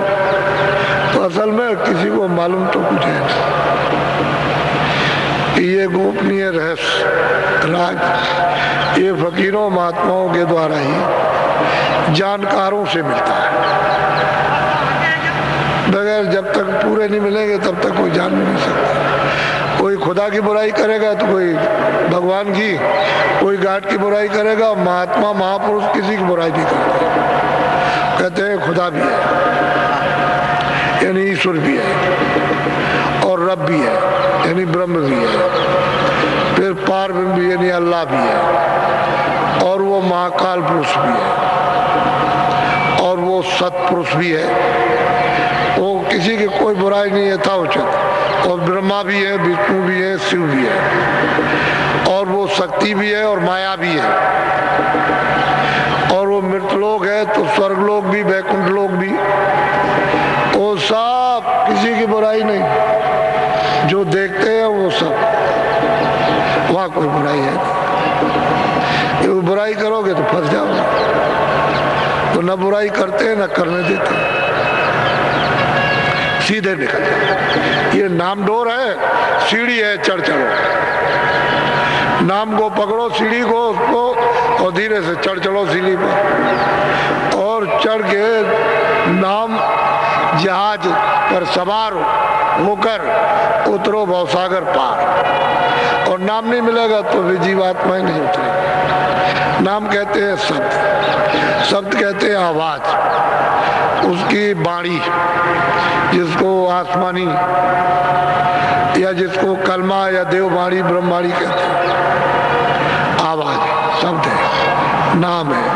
तो असल में किसी को मालूम तो कुछ है कि ये गोपनीय रहस्य राज ये फकीरों महात्माओं के द्वारा ही जानकारों से मिलता है। बगैर जब तक पूरे नहीं मिलेंगे तब तक कोई जान नहीं सकता। कोई खुदा की बुराई करेगा तो कोई भगवान की, कोई गाट की बुराई करेगा। महात्मा महापुरुष किसी की बुराई नहीं करते, कहते हैं खुदा भी है यानी ईश्वर भी है, और रब भी है यानी ब्रह्म भी है, फिर पार ब्रह्म भी यानी अल्लाह भी है, और वो महाकाल पुरुष भी है, और वो सतपुरुष भी है। वो किसी की कोई बुराई नहीं है, था उचित। और ब्रह्मा भी है, विष्णु भी है, शिव भी है, और वो शक्ति भी है और माया भी है, और वो मृतलोक है तो स्वर्गलोक भी, वैकुंठ लोक भी, वो सब किसी की बुराई नहीं। जो देखते हैं वो सब, वहाँ कोई बुराई है नहीं। ये बुराई करोगे तो फंस जाओगे। तो न बुराई करते हैं न करने देते, सीधे निकल जाओ। ये नाम डोर है, सीढ़ी है, चढ़ चढ़ो। नाम को पकड़ो, सीढ़ी को, उसको, और धीरे से चढ़ चढ़ो सीढ़ी पर, और चढ़ के नाम जहाज पर सवार होकर उतरो भवसागर पार। और नाम नहीं मिलेगा तो भी जीवात्माएं नहीं उतरेगी। नाम कहते हैं शब्द, शब्द कहते हैं आवाज, उसकी वाणी, जिसको आसमानी या जिसको कलमा या देववाणी ब्रह्मवाणी कहते हैं। आवाज शब्द है, नाम है,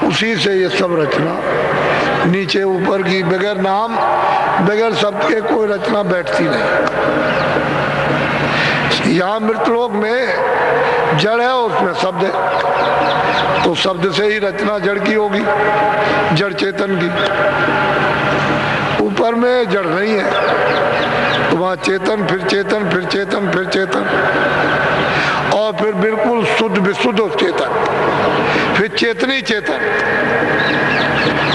उसी से ये सब रचना नीचे ऊपर की बगैर नाम बगैर शब्द के कोई रचना बैठती नहीं। यहाँ मृतलोक में जड़ है, उसमें शब्द है, तो शब्द से ही रचना जड़ की होगी, जड़ चेतन की। ऊपर में जड़ नहीं है तो वहाँ चेतन, फिर चेतन, फिर चेतन, फिर चेतन, और फिर बिल्कुल शुद्ध विशुद्ध चेतन, फिर चेतनी चेतन।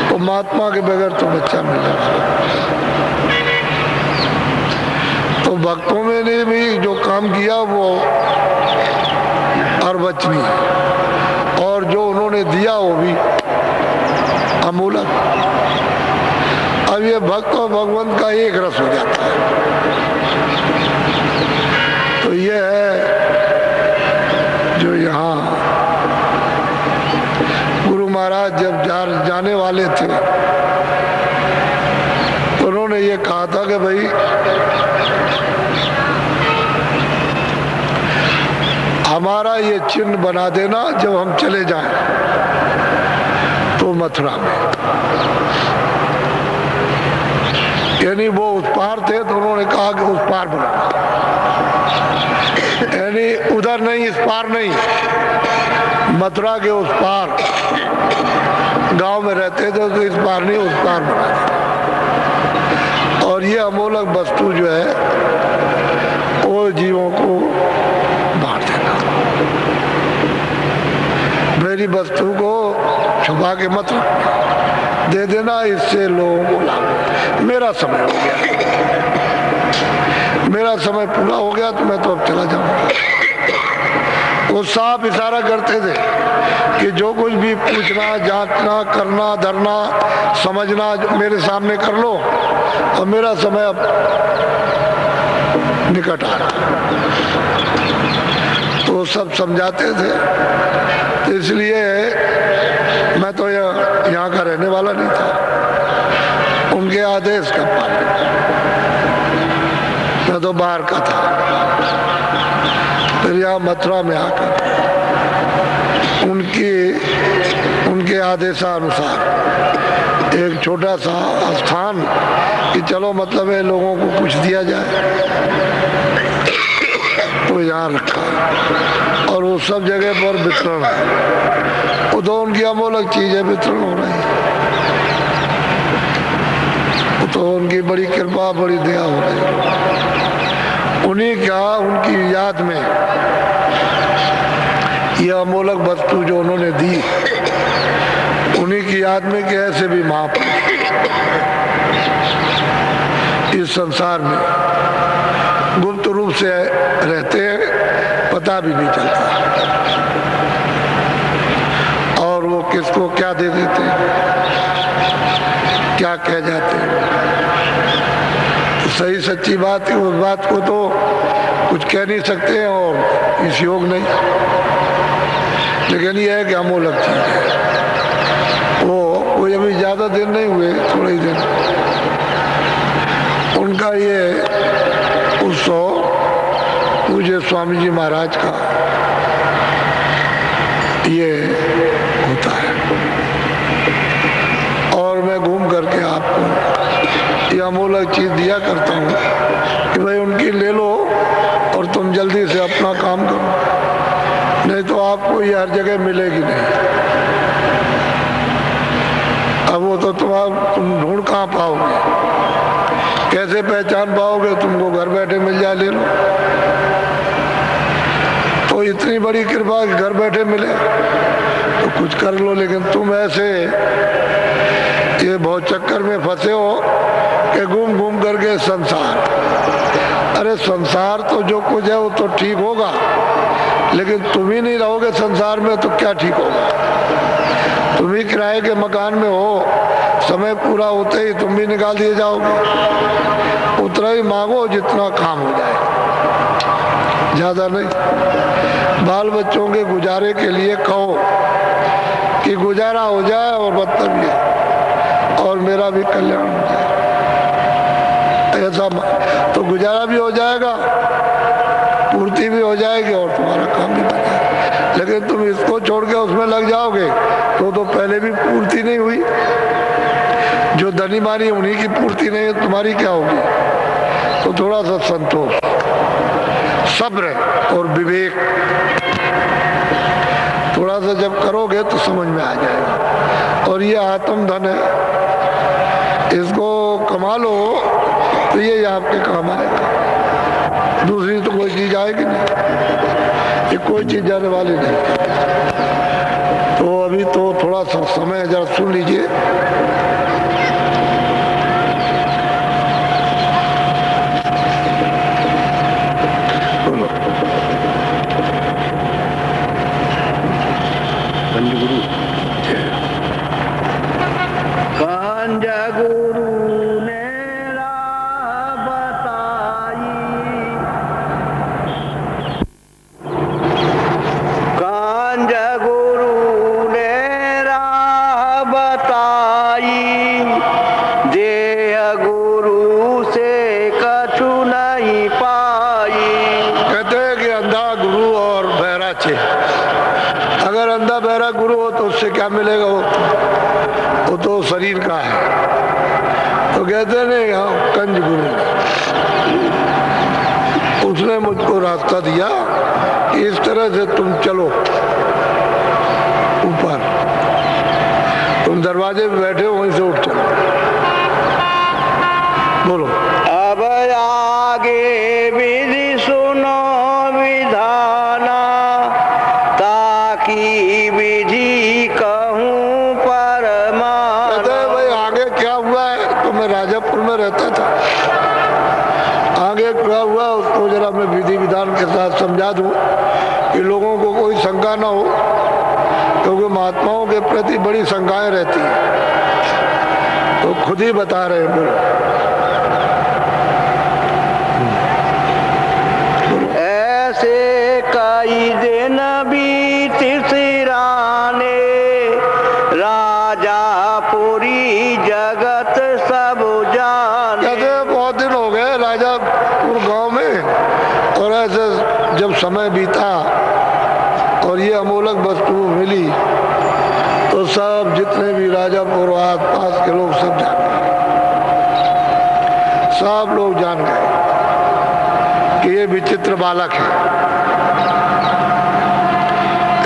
तो महात्मा के बगैर तो बच्चा मिलने वाला। तो भक्तों में ने भी जो काम किया वो अर्वचनीय, और जो उन्होंने दिया वो भी अमूलक। अब ये भक्त और भगवंत का एक रस हो जाता है। तो ये है जो यहाँ गुरु महाराज जब जाने वाले थे तो उन्होंने ये कहा था कि भाई हमारा ये चिन्ह बना देना जब हम चले जाएं तो मथुरा में। यानी वो उस पार थे तो उन्होंने कहा कि उस पार बनाना, यानी उधर नहीं, इस पार नहीं, मथुरा के उस पार। गांव में रहते थे तो इस पार नहीं, उस पार बना देना। और ये अमूलक वस्तु जो है वो जीवों को बांट देना। मेरी वस्तु को छुपा के मत दे देना, इससे लोगों को लाभ। मेरा समय हो गया, मेरा समय पूरा हो गया तो मैं तो अब चला जाऊंगा। वो साफ इशारा करते थे कि जो कुछ भी पूछना, जांचना, करना, धरना, समझना मेरे सामने कर लो, और मेरा समय अब निकट आ रहा। तो सब समझाते थे। तो इसलिए मैं तो यहाँ का रहने वाला नहीं था, उनके आदेश का पालन, मैं तो बाहर का था। फिर यहाँ मथुरा में आकर उनके आदेशानुसार एक छोटा सा स्थान कि चलो मतलब है लोगों को कुछ दिया जाए, तो यहाँ रखा। और वो सब जगह पर वितरण है, वो तो उनकी अमूलक चीज है, वितरण हो रही है। वो तो उनकी बड़ी कृपा, बड़ी दया हो रही है। उन्हीं का, उनकी याद में यह अमूलक वस्तु जो उन्होंने दी, उन्हीं की याद में कि ऐसे भी महापुरुष इस संसार में गुप्त रूप से रहते हैं, पता भी नहीं चलता, और वो किसको क्या दे देते हैं, क्या कह जाते हैं। तो सही सच्ची बात है, उस बात को तो कुछ कह नहीं सकते हैं और इस योग नहीं, लेकिन यह है कि अमोलक चीज है वो। कोई अभी ज्यादा दिन नहीं हुए, थोड़े ही दिन, उनका ये उत्सव पूज्य स्वामी जी महाराज का ये होता है, और मैं घूम करके आपको ये अमूल्य चीज दिया करता हूँ कि भाई उनकी ले लो और तुम जल्दी से अपना काम करो, नहीं तो आपको ये हर जगह मिलेगी नहीं। अब वो तो तुम ढूंढ कहाँ पाओगे, कैसे पहचान पाओगे, तुमको घर बैठे मिल जाए ले लो। तो इतनी बड़ी कृपा कि घर बैठे मिले तो कुछ कर लो, लेकिन तुम ऐसे ये बहुत चक्कर में फंसे हो कि घूम घूम करके संसार, अरे संसार तो जो कुछ है वो तो ठीक होगा, लेकिन तुम ही नहीं रहोगे संसार में तो क्या ठीक होगा। तुम ही किराए के मकान में हो, समय पूरा होते ही तुम भी निकाल दिए जाओगे। उतना ही मांगो जितना काम हो जाए, ज्यादा नहीं। बाल बच्चों के गुजारे के लिए कहो कि गुजारा हो जाए और मतलब ये, और मेरा भी कल्याण हो जाए, ऐसा तो गुजारा भी हो जाएगा, पूर्ति भी हो जाएगी और तुम्हारा काम भी बन जाएगा। लेकिन तुम इसको छोड़ के उसमें लग जाओगे तो पहले भी पूर्ति नहीं हुई, जो धनी मानी उन्हीं की पूर्ति नहीं है, तुम्हारी क्या होगी। तो थोड़ा सा संतोष, सब्र और विवेक थोड़ा सा जब करोगे तो समझ में आ जाएगा। और ये आत्म धन है, इसको कमा लो तो ये आपके काम आएगा, दूसरी तो कोई चीज आएगी नहीं, ये कोई चीज जाने वाली नहीं। तो अभी तो थोड़ा सा समय जरा सुन लीजिए। अगर अंधा बहरा गुरु हो तो उससे क्या मिलेगा, वो तो शरीर का है। तो कहते नहीं, हाँ कंज गुरु, उसने मुझको रास्ता दिया कि इस तरह से तुम चलो ऊपर, तुम दरवाजे पे बैठे हो वहीं से उठ चलो। बोलो। अब आगे विधि सुनो विधाना, ताकि विधि कहूँ परमाना। भाई आगे क्या हुआ है, तो मैं राजापुर में रहता था, आगे क्या हुआ उसको जरा मैं विधि विधान के साथ समझा दूं कि लोगों को कोई शंका ना हो, क्योंकि महात्माओं के प्रति बड़ी शंकाएं रहती हैं। तो खुद ही बता रहे हैं। बोलो। ऐसे कई दिन बीत सिराने, राजापुरी जगत सब जाने। कहते बहुत दिन हो गए राजापुर गांव में, और ऐसे जब समय बीता और ये अमोलक वस्तु मिली तो सब जितने भी राजापुर आस पास के लोग सब जान गए, सब लोग जान गए कि ये विचित्र बालक है,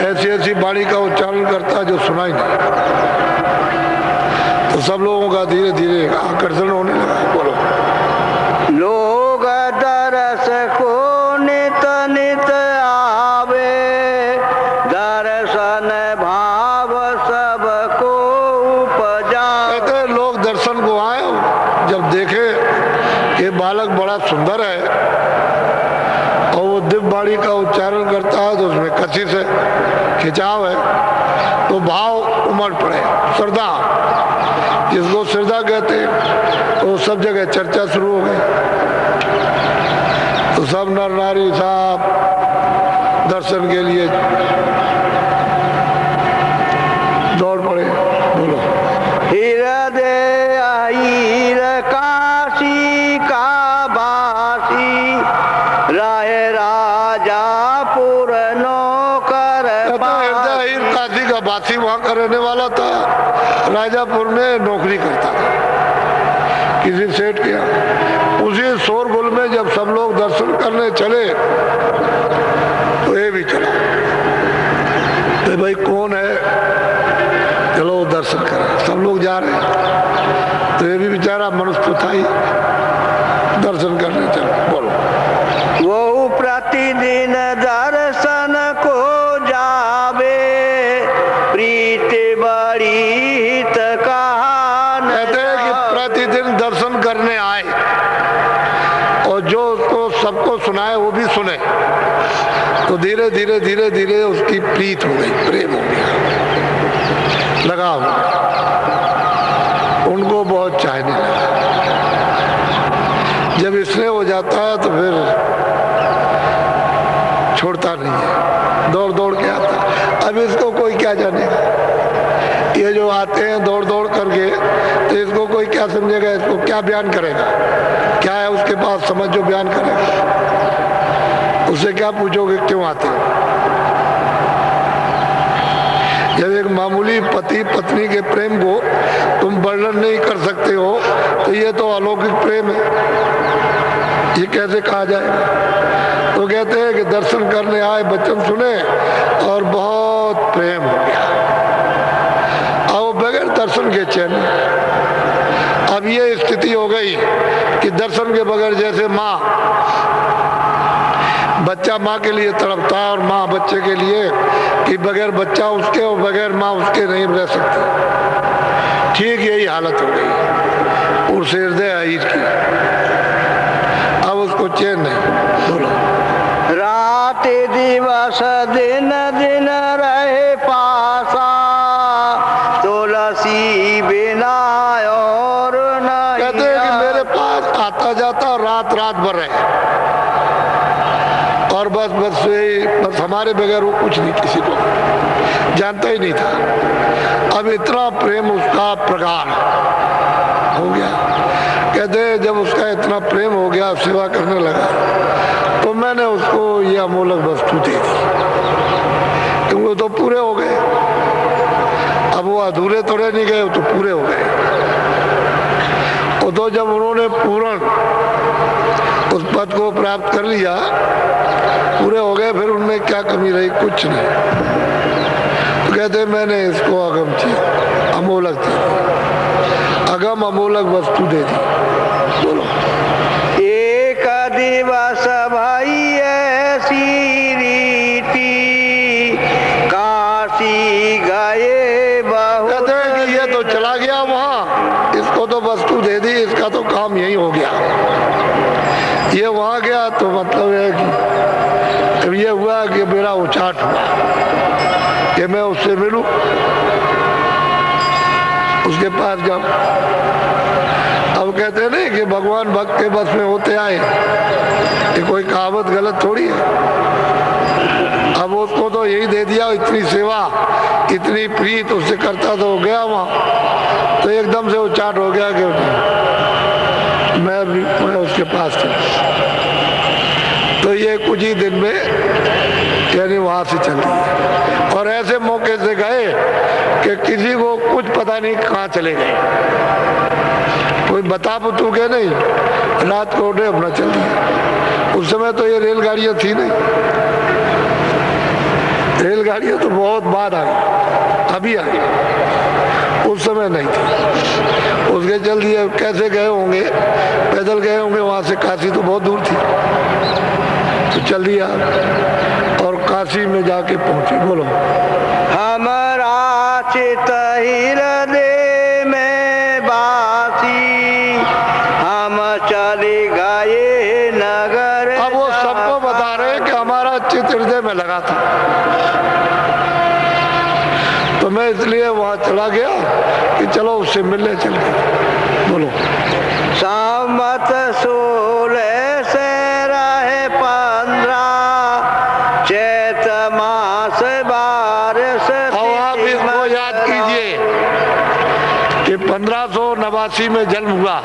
ऐसी ऐसी वाणी का उच्चारण करता जो सुनाई नहीं। तो सब लोगों का धीरे धीरे आकर्षण होने लगा। बोलो। लोग दरस को नित नित आवे, दर्शन भाव सबको उपजावे। कहते लोग दर्शन को आए, जब देखे ये बालक बड़ा सुंदर है वाणी का उच्चारण करता है तो उसमें कशिश है, खिंचाव है, तो भाव उमड़ पड़े, श्रद्धा, जिसको श्रद्धा कहते हैं, तो सब जगह चर्चा शुरू हो गई। तो सब नर नारी साहब दर्शन के लिए दौड़ पड़े। बोलो। हृदय हीर काशी का बासी, राय राजा पुर नौकर हृदय हीर काशी का बासी वहां का रहने वाला था, राजापुर में नौकरी करता था किसी सेठ के यहाँ। उसी शोरगुल में जब सब लोग दर्शन करने चले तो ये भी चला। तो भाई कौन है, चलो दर्शन करें। सब लोग जा रहे हैं तो ये भी बेचारा मनुष्य तो था ही, दर्शन करने चलो। बोलो। वो प्रतिदिन दर्शन को जावे, प्रीत बड़ी हित कहान। कहते हैं कि प्रतिदिन दर्शन करने आए और जो उसको सबको सुनाए वो भी सुने, तो धीरे धीरे धीरे धीरे उसकी प्रीत हो गई, प्रेम हो गया, लगाव, उनको बहुत चाहने लगा। जब इसने हो जाता है तो फिर छोड़ता नहीं है, दौड़ दौड़ के आता। अब इसको कोई क्या जानेगा, ये जो आते हैं दौड़ दौड़ करके, तो इसको कोई क्या समझेगा, इसको क्या बयान करेगा, क्या है उसके पास समझ जो बयान करेगा। उससे क्या पूछोगे क्यों आते हो। जब एक मामूली पति पत्नी के प्रेम को तुम वर्णन नहीं कर सकते हो तो ये तो अलौकिक प्रेम है, ये कैसे कहा जाएगा। तो कहते हैं कि दर्शन करने आए, वचन सुने और बहुत प्रेम हो गया, अब बगैर दर्शन के चैन। अब ये स्थिति हो गई कि दर्शन के बगैर, जैसे माँ, बच्चा माँ के लिए तड़पता है और माँ बच्चे के लिए, कि बगैर बच्चा उसके और बगैर माँ उसके नहीं रह सकती, ठीक यही हालत हो गई उस हृदय हीर की। अब उसको चैन नहीं। बोलो। रात दिवस दिन दिन रहे पासा, तुलसी बिना और नहीं। कहते हैं कि मेरे पास आता जाता रात रात भर रहे, और बस बस हमारे बगैर वो कुछ नहीं, किसी को जानता ही नहीं था। अब इतना प्रेम उसका प्रगाढ़ हो गया। कहते हैं जब उसका इतना प्रेम हो गया, सेवा करने लगा, तो मैंने उसको ये अमोलक वस्तु दे दी, क्योंकि वो तो पूरे हो गए। अब वो अधूरे थोड़े नहीं गए, वो तो पूरे हो गए। और तो जब उन्होंने पूर्ण उस पद को प्राप्त कर लिया, पूरे हो गए, फिर उनमें क्या कमी रही, कुछ नहीं। तो कहते मैंने इसको अगम चीज, अमोलक चीज, अगम अमोलक वस्तु दे दी। बोलो। एक दिवस भाई ऐसी रीति, काशी गए बहु। कहते हैं कि ये तो चला गया वहाँ, इसको तो वस्तु दे दी, इसका तो काम यही हो गया। ये वहाँ गया तो मतलब है कि ये हुआ कि मेरा उचाट हुआ कि मैं उससे मिलूं, उसके पास जाऊं। अब कहते नहीं कि भगवान भक्त के बस में होते आए, ये कोई कहावत गलत थोड़ी है। अब उसको तो यही दे दिया, इतनी सेवा, इतनी प्रीत उससे करता तो गया वहाँ, तो एकदम से उचाट हो गया कि मैं उसके पास चला। तो ये कुछ ही दिन में यानी वहां से चल दिए, और ऐसे मौके से गए कि किसी को कुछ पता नहीं कहाँ चले गए, कोई बता बुतू के नहीं, रात को उठे अपना चल दिए। उस समय तो ये रेलगाड़ियां थी नहीं, रेलगाड़ियां तो बहुत बाद आ गई, अभी आ गई, उस समय नहीं थी। उसके चल दिए। कैसे गए होंगे, पैदल गए होंगे, वहां से काशी तो बहुत दूर थी, तो चल दिया और काशी में जाके पहुंचे। बोलो। हमारा चित हृदय में बासी, हम चले गए नगर। अब वो सबको बता रहे हैं कि हमारा लगा था। तो मैं इसलिए वहां चला गया कि चलो उससे मिलने चल गए। बोलो। संवत 16 से रहे 15 चैत मास बारिश। अब आप इसको याद कीजिए कि 1589 में जन्म हुआ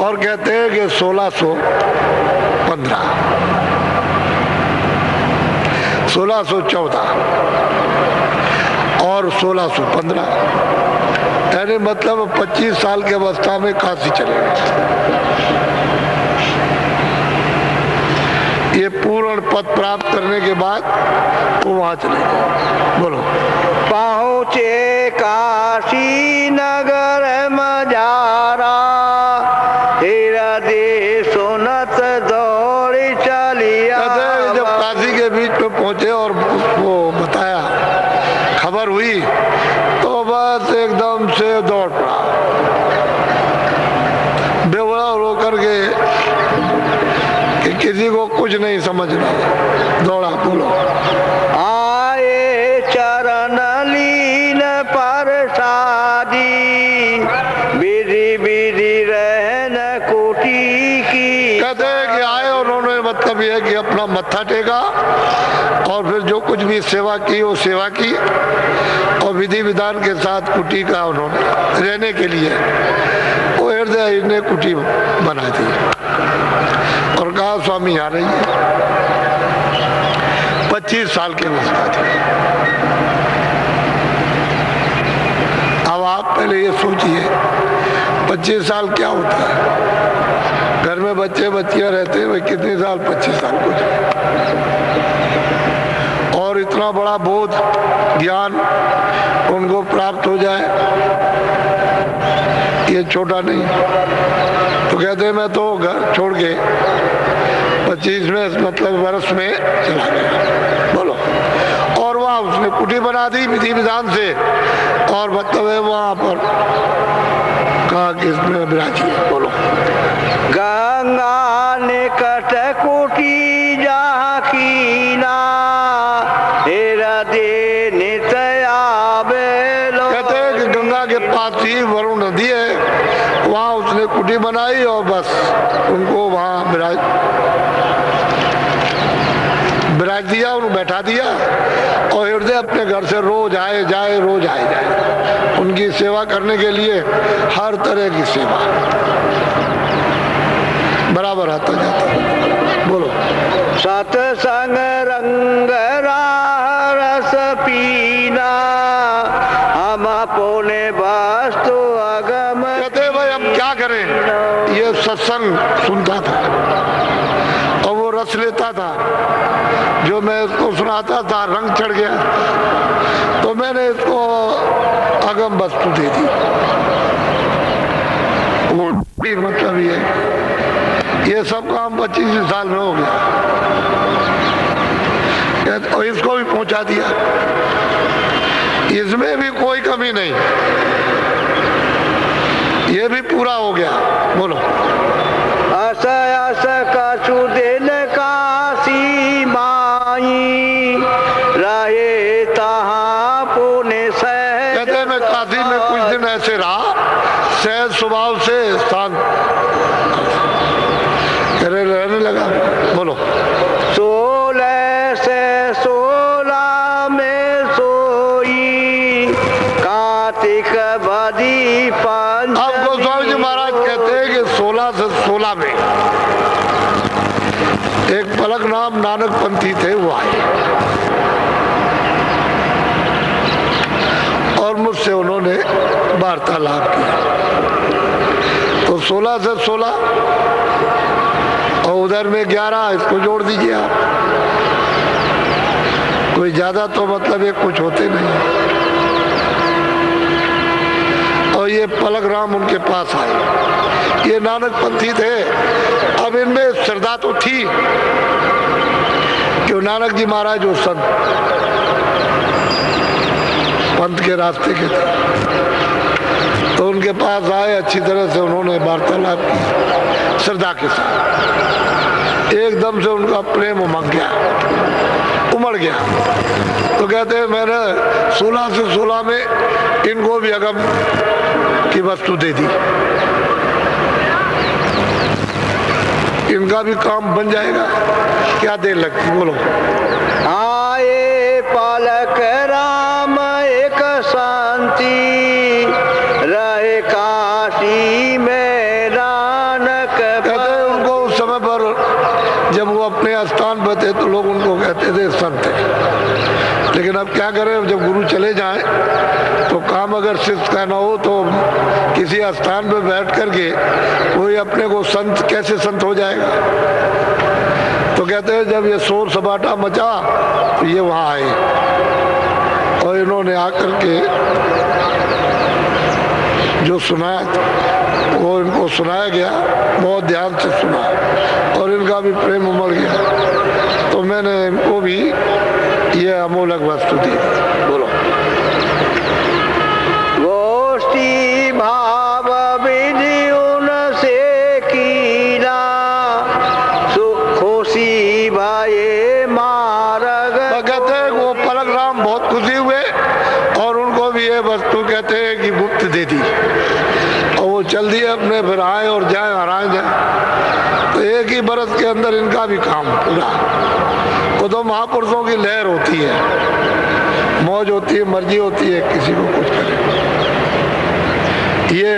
और कहते हैं कि 1615 1614 और 1615 यानी मतलब 25 साल की अवस्था में काशी चले गए। ये पूर्ण पद प्राप्त करने के बाद वो वहां चले गए। बोलो। पहुँचे काशी नगर मजारा हृदय सुनत दौड़ी चलिया। जब काशी के बीच में पहुंचे और वो बताया, खबर हुई, तो बस एकदम से दौड़ पड़ा, बेवड़ा रो करके कि किसी को कुछ नहीं समझना, दौड़ा। बोलो। आए चरण लीन परसादी विधि विधि रहन कुटी की। कहते हैं कि आए, उन्होंने मतलब यह कि अपना मत्था टेका और फिर जो कुछ भी सेवा की वो सेवा की और विधि विधान के साथ कुटी का उन्होंने रहने के लिए वो हृदय ने कुटी बना दी और कहा स्वामी आ रही है। 25 साल की अवस्था थी। अब आप पहले ये सोचिए 25 साल क्या होता है। घर में बच्चे बच्चियां रहते हैं, भाई कितने साल, 25 साल कुछ, और इतना बड़ा बोध ज्ञान उनको प्राप्त हो जाए, ये छोटा नहीं। तो कहते हैं मैं तो घर छोड़ के 25वें मतलब वर्ष में चला गया। बोलो। और वहाँ उसने कुटी बना दी विधि विधान से और मतलब है वहाँ पर कहा कि इसमें विराजिए। बोलो। गंगा निकट कुटी जहाँ कीना हृदय नित आवे लो। कहते हैं कि गंगा के पास ही वरुण नदी है, वहाँ उसने कुटी बनाई और बस उनको वहाँ विराज दिया, उन्हें बैठा दिया और हृदय अपने घर से रोज आए जाए, रोज आए जाए उनकी सेवा करने के लिए, हर तरह की सेवा बराबर आता जाता। बोलो। सत्संग रंग रस पीना हम अपने वस्तु अगम। कहते भाई हम क्या करें, ये सत्संग सुनता था और वो रस लेता था, जो मैं इसको सुनाता था रंग चढ़ गया तो मैंने इसको अगम वस्तु दे दी। वो मतलब ये सब काम 25 साल में हो गया और इसको भी पहुंचा दिया, इसमें भी कोई कमी नहीं, ये भी पूरा हो गया। बोलो। अस अस कछु दिन काशी माई रहे तहाँ पुण्य सह। कहते मैं काशी में कुछ दिन ऐसे रहा, सहज स्वभाव से शांत रहने लगा। बोलो। 16 से 16 में सोई कार्तिक बदी पंच। अब गोस्वामी जी महाराज कहते हैं कि 16 से 16 में एक पलक नाम नानक पंथी थे, वो आए और मुझसे उन्होंने वार्तालाप किया। तो 16 से 16 और उधर में 11, इसको जोड़ दीजिए आप, कोई ज्यादा तो मतलब ये कुछ होते नहीं। और ये पलक राम उनके पास आए, ये नानक पंथी थे। अब इनमें श्रद्धा तो थी कि नानक जी महाराज वो संत पंथ के रास्ते के थे, तो तो उनके पास आए, अच्छी तरह से उन्होंने वार्तालाप की श्रद्धा के साथ। एकदम से उनका प्रेम उमड़ गया। तो कहते हैं मैंने 16 से 16 में इनको भी अगम की वस्तु दे दी, इनका भी काम बन जाएगा। क्या देर लगती, बोलो। आए पालक राम एक शांति, रहे काशी में नानक। कहते हैं उनको उस समय पर जब वो अपने स्थान पर थे तो लोग उनको कहते थे संत है। लेकिन अब क्या करें, जब गुरु चले जाएं तो काम अगर शिष्य का ना हो तो किसी स्थान पर बैठ करके कोई अपने को संत कैसे संत हो जाएगा। तो कहते हैं जब ये शोर सपाटा मचा तो ये वहां आए और इन्होंने आकर के जो सुनाया वो इनको सुनाया गया, बहुत ध्यान से सुना और इनका भी प्रेम उमड़ गया। तो मैंने इनको भी ये अमूल्य वस्तु दी। बोलो। गोष्ठी भाव विधि उनसे कीना, खुशी भाई मार्ग। कहते हैं वो पलक राम बहुत खुशी हुए और उनको भी ये वस्तु कहते हैं कि गुप्त दे दी और वो चल दिए अपने, फिर आए और जाए हराए जाए। तो एक ही बरस के अंदर इनका भी काम पूरा। वो तो महापुरुषों की लहर होती है, मौज होती है, मर्जी होती है किसी को कुछ करे। ये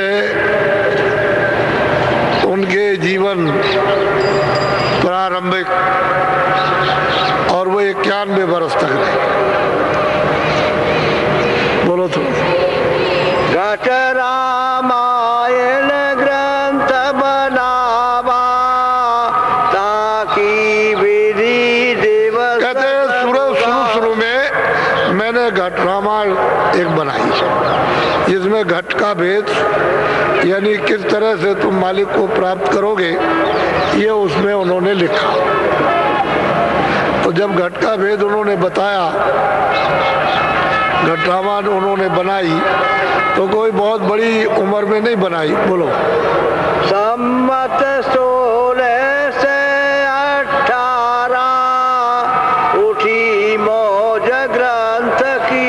उनके जीवन प्रारंभिक और वो 91 बरस तक रहे। बोलो तो। घट रामायण ग्रंथ बनावा, ताकि विधि दिवस। कहते हैं शुरू में मैंने घट रामायण एक बनाई जिसमें घट का भेद यानी किस तरह से तुम मालिक को प्राप्त करोगे ये उसमें उन्होंने लिखा। तो जब घट का भेद उन्होंने बताया, घट रामायण उन्होंने बनाई तो कोई बहुत बड़ी उम्र में नहीं बनाई। बोलो। सम्मत 16 से 18 उठी मौज ग्रंथ की।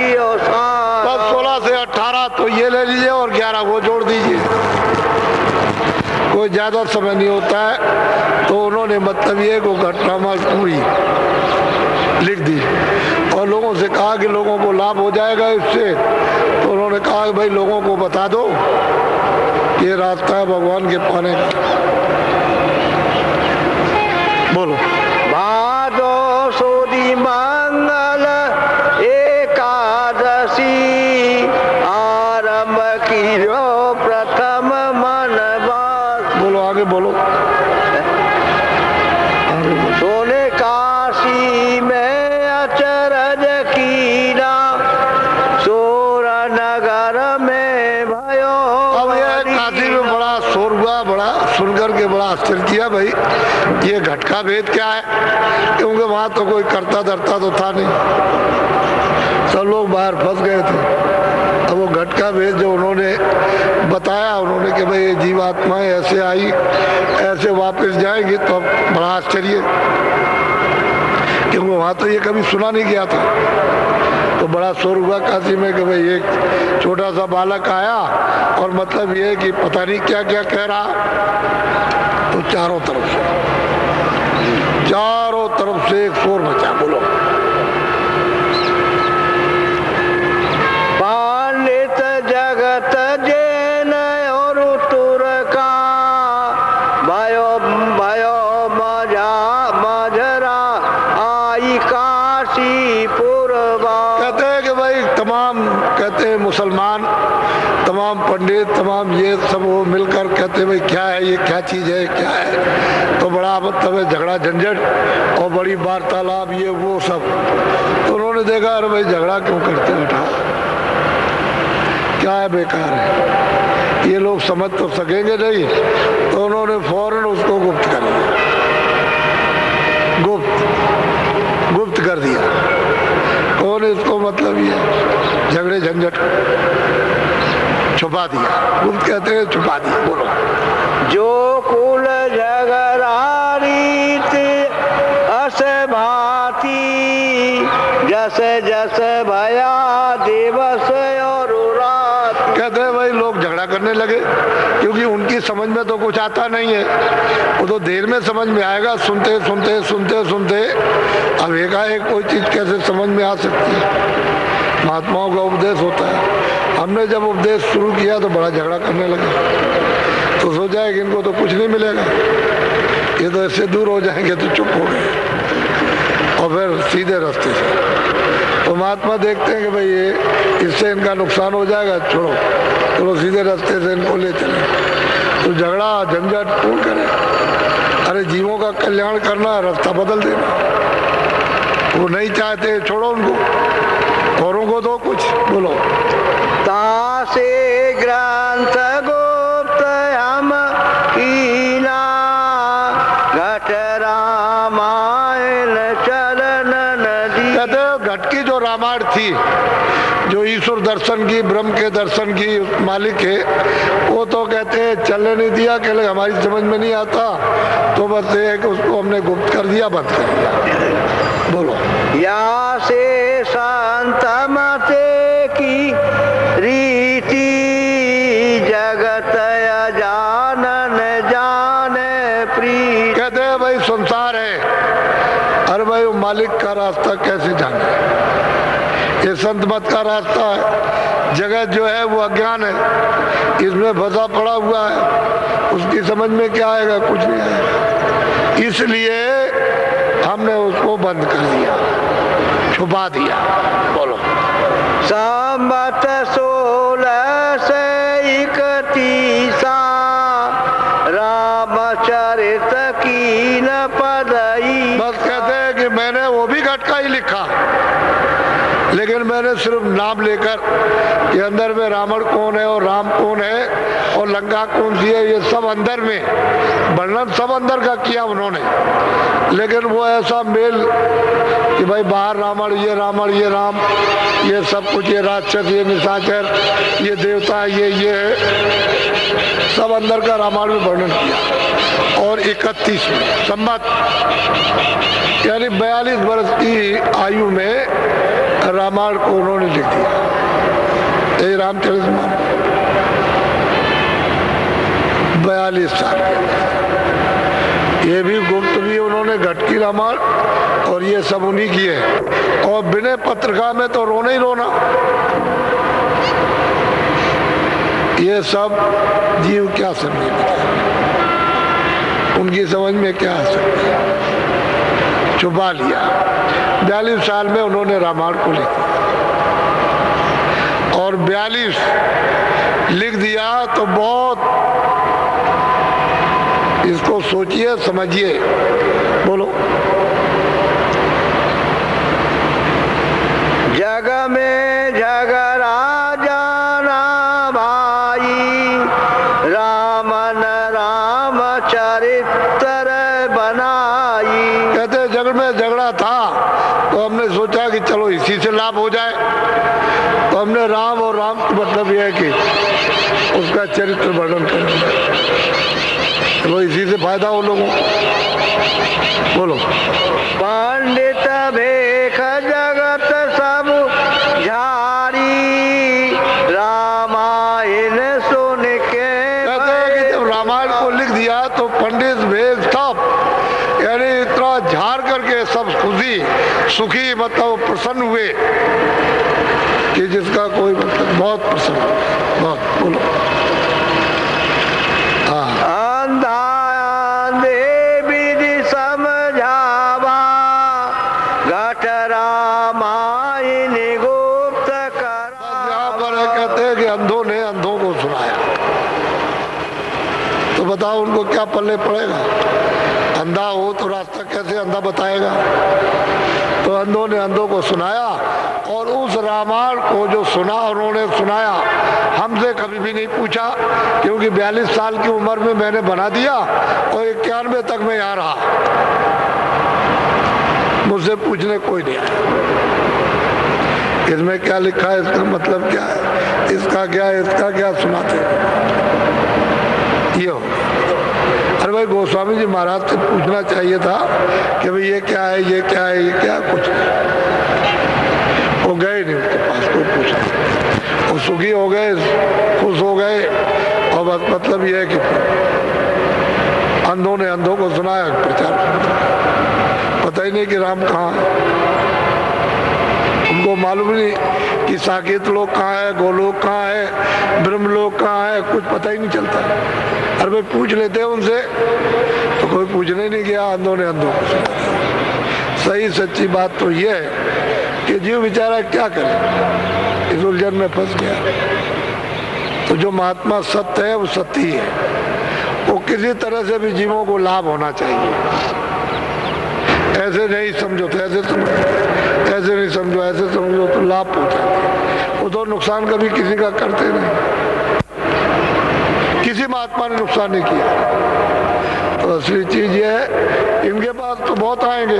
16 से 18 तो ये ले लीजिए और 11 वो जोड़ दीजिए, कोई ज्यादा समय नहीं होता है। तो उन्होंने मतलब ये को घटनामा पूरी लिख दी और लोगों से कहा कि लोगों को लाभ हो जाएगा इससे। तो उन्होंने कहा कि भाई लोगों को बता दो ये रास्ता है भगवान के पाने का। बोलो। भादो सुदी मंगल एकादशी, आरंभ की जो प्रथम मन बास। बोलो आगे बोलो। सोने काशी में अचरज कीना, सोर नगर में भयो। अब ये काशी में बड़ा शोर हुआ, बड़ा सुनकर के बड़ा आश्चर्य किया भाई ये घट का भेद क्या है, क्योंकि वहां तो कोई करता धरता तो था नहीं, सब लोग बाहर फंस गए थे। अब वो घट का भेद जो उन्होंने बताया, उन्होंने कि भाई ये जीवात्माएं ऐसे आई ऐसे वापस जाएंगी, तो बड़ा आश्चर्य क्योंकि वहां तो ये कभी सुना नहीं गया था। तो बड़ा शोर हुआ काशी में कि भाई एक छोटा सा बालक आया और मतलब ये कि पता नहीं क्या क्या कह रहा। तो चारों तरफ से एक शोर मचा। बोलो। पंडित जगत जैन और तुर्का, भयो भयो मजरा आई काशी पूर्वा। कहते हैं कि भाई तमाम कहते हैं मुसलमान, तमाम पंडित, तमाम ये सब वो मिलकर कहते हैं भाई क्या है ये, क्या चीज है, क्या है। तो बड़ा मतलब है झगड़ा झंझट और बड़ी वार्तालाप ये वो सब। तो उन्होंने देखा अरे भाई झगड़ा क्यों करते बैठा, क्या है, बेकार है, ये लोग समझ तो सकेंगे नहीं। तो उन्होंने फौरन उसको गुप्त कर दिया, गुप्त कर दिया। कौन इसको मतलब ये झगड़े झंझट छुपा दिया। गुप्त कहते हैं छुपा दिया। बोलो। जो कुल झगड़ा रीत अस भांति, जस जस भया दिवस और रात। कहते हैं भाई लोग झगड़ा करने लगे क्योंकि उनकी समझ में तो कुछ आता नहीं है, वो तो देर में समझ में आएगा। सुनते सुनते सुनते सुनते अब एकाएक कोई चीज कैसे समझ में आ सकती है। महात्माओं का उपदेश होता है। हमने जब उपदेश शुरू किया तो बड़ा झगड़ा करने लगे, तो सोचा है कि इनको तो कुछ नहीं मिलेगा, ये तो इससे दूर हो जाएंगे, तो चुप हो गए और फिर सीधे रास्ते से। तो महात्मा देखते हैं कि भाई ये इससे इनका नुकसान हो जाएगा, छोड़ो, चलो सीधे रास्ते से इनको ले चले। तो झगड़ा झंझट क्यों करें? अरे जीवों का कल्याण करना, रास्ता बदल देना। वो नहीं चाहते, छोड़ो उनको, औरों को दो कुछ। बोलो। तासे ग्रंथ गुप्त हम कीना, घट रामायण चलन नदी। कहते हैं घट की जो रामायण थी, जो ईश्वर दर्शन की, ब्रह्म के दर्शन की मालिक है, वो तो कहते हैं चलने नहीं दिया, कहले हमारी समझ में नहीं आता, तो बस ये है कि उसको हमने गुप्त कर दिया, बंद कर दिया। बोलो। या से संत मते की रीति, जगत जानन जाने प्रीति। कहते हैं भाई संसार है, अरे भाई वो मालिक का रास्ता कैसे जाने? ये संत मत का रास्ता है। जगत जो है वो अज्ञान है, इसमें फंसा पड़ा हुआ है, उसकी समझ में क्या आएगा? कुछ नहीं आएगा। इसलिए हमने उसको बंद कर दिया, छुपा दिया। बोलो। संबत 1631 रामचरित कीन पदई। बस कहते हैं कि मैंने वो भी घटका ही लिखा, लेकिन मैंने सिर्फ नाम लेकर कि अंदर में रावण कौन है और राम कौन है और लंका कौन सी है, ये सब अंदर में वर्णन सब अंदर का किया उन्होंने। लेकिन वो ऐसा मेल कि भाई बाहर रावण, ये राम, ये सब कुछ, ये राक्षस, ये निशाचर, ये देवता, ये है, सब अंदर का रामायण में वर्णन किया। और 31 में संबत यानी 42 वर्ष की आयु में रामायण को उन्होंने लिख दिया। ये रामचरितमानस 42 साल के, ये भी गुप्त भी उन्होंने घट की रामायण, और ये सब उन्हीं की है। और बिना पत्रिका में तो रोना ही रोना। ये सब जीव क्या समझेंगे, उनकी समझ में क्या आ सकता है? छुपा लिया। 42 साल में उन्होंने रामायण को लिख दिया, और 42 लिख दिया तो बहुत, इसको सोचिए, समझिए। बोलो। जग में झगड़ा जाना भाई, रामन राम चरित्र बनाई। कहते जग में झगड़ा था, तो हमने सोचा कि चलो इसी से लाभ हो जाए, तो हमने राम और राम का मतलब यह है कि उसका चरित्र वर्णन कर दिया। चलो इसी से फायदा हो लोगों को। बोलो। पंडित भेख जगत सब झारी, रामायण सुन के। कहते हैं कि जब रामायण को लिख दिया तो पंडित भेख सब, यानी इतना झाड़ करके सब खुशी सुखी, मतलब प्रसन्न हुए कि जिसका कोई मतलब, बहुत प्रसन्न, बहुत। बोलो। अंधा अंधे विधि समझावा, घट रामायण गुप्त करा। यहाँ पर कहते हैं कि अंधों ने अंधों को सुनाया, तो बताओ उनको क्या पल्ले पड़ेगा? अंधा हो तो रास्ता कैसे अंधा बताएगा? तो अंधों ने अंधों को सुनाया, और उस रामायण को जो सुना उन्होंने सुनाया, हमसे कभी भी नहीं पूछा, क्योंकि 42 साल की उम्र में मैंने बना दिया और 91 तक मैं यहाँ रहा, मुझसे पूछने कोई नहीं आया। इसमें क्या लिखा है, इसका मतलब क्या है, इसका क्या सुनाते ये हो। अरे भाई गोस्वामी जी महाराज से पूछना चाहिए था कि भाई ये क्या है, ये क्या है, ये क्या, कुछ वो गए नहीं उनके पास, कोई पूछा, वो सुखी हो गए, खुश हो गए, और बस मतलब ये है कि अंधों ने अंधों को सुनाया प्रचार, पता ही नहीं कि राम कहाँ है, उनको मालूम नहीं कि साकेत लोक कहाँ है, गोलोक कहाँ है, ब्रह्मलोक कहाँ है, कुछ पता ही नहीं चलता। अरे भाई पूछ लेते हैं उनसे, तो कोई पूछने ही नहीं गया, अंधों ने अंधों को सुनाया। सही सच्ची बात तो ये है कि जीव बेचारा क्या करे, इस उलझन में फंस गया। तो जो महात्मा सत्य है वो सत्य ही है, वो किसी तरह से भी जीवों को लाभ होना चाहिए। ऐसे नहीं समझो तो ऐसे समझो, ऐसे नहीं समझो ऐसे समझो तो लाभ पहुंचाते, वो तो नुकसान कभी किसी का करते नहीं, किसी महात्मा ने नुकसान नहीं किया। तो असली चीज ये है, इनके पास तो बहुत आएंगे,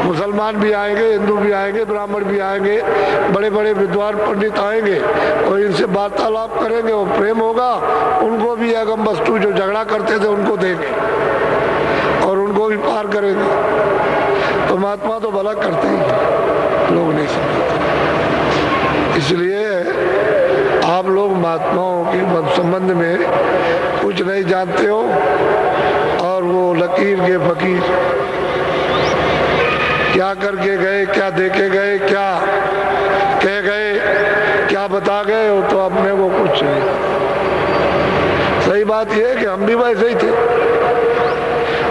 मुसलमान भी आएंगे, हिंदू भी आएंगे, ब्राह्मण भी आएंगे, बड़े बड़े विद्वान पंडित आएंगे और इनसे वार्तालाप करेंगे, वो प्रेम होगा, उनको भी अगम वस्तु जो झगड़ा करते थे उनको देंगे और उनको भी पार करेंगे। तो महात्मा तो भला करते ही, लोग नहीं समझते। इसलिए आप लोग महात्माओं के संबंध में कुछ नहीं जानते हो, और वो लकीर के फकीर क्या करके गए, क्या देके गए, क्या कह गए, क्या बता गए, हो तो अपने को कुछ नहीं। सही बात यह है कि हम भी वैसे ही थे,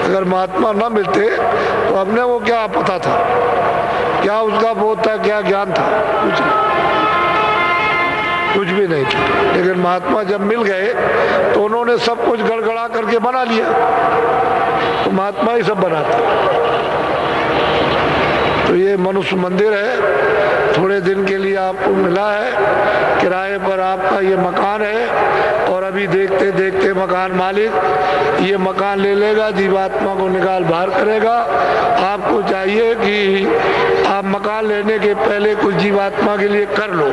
अगर महात्मा न मिलते तो अपने को क्या पता था, क्या उसका बोध था, क्या ज्ञान था, कुछ नहीं, कुछ भी नहीं था। लेकिन महात्मा जब मिल गए तो उन्होंने सब कुछ गड़गड़ा करके बना लिया, तो महात्मा ही सब बनाते। तो ये मनुष्य मंदिर है, थोड़े दिन के लिए आपको मिला है, किराए पर आपका ये मकान है, और अभी देखते देखते मकान मालिक ये मकान ले लेगा, जीवात्मा को निकाल बाहर करेगा। आपको चाहिए कि आप मकान लेने के पहले कुछ जीवात्मा के लिए कर लो,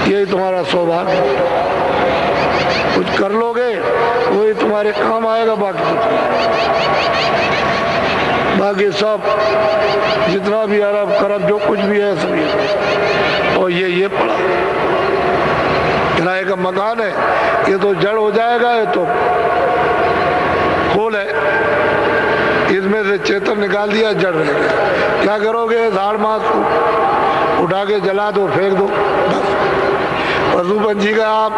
यही तुम्हारा सौभाग्य। कुछ कर लोगे वही तुम्हारे काम आएगा, बाकी कुछ नहीं। बाकी सब जितना भी अरब खरब जो कुछ भी है सभी, और ये पड़ा किराए का मकान है, ये तो जड़ हो जाएगा, ये तो खोल है, इसमें से चेतन निकाल दिया, जड़ रह गया। क्या करोगे, झाड़ मास को उठा के जला दो, फेंक दो, बस। पशु पंछी का आप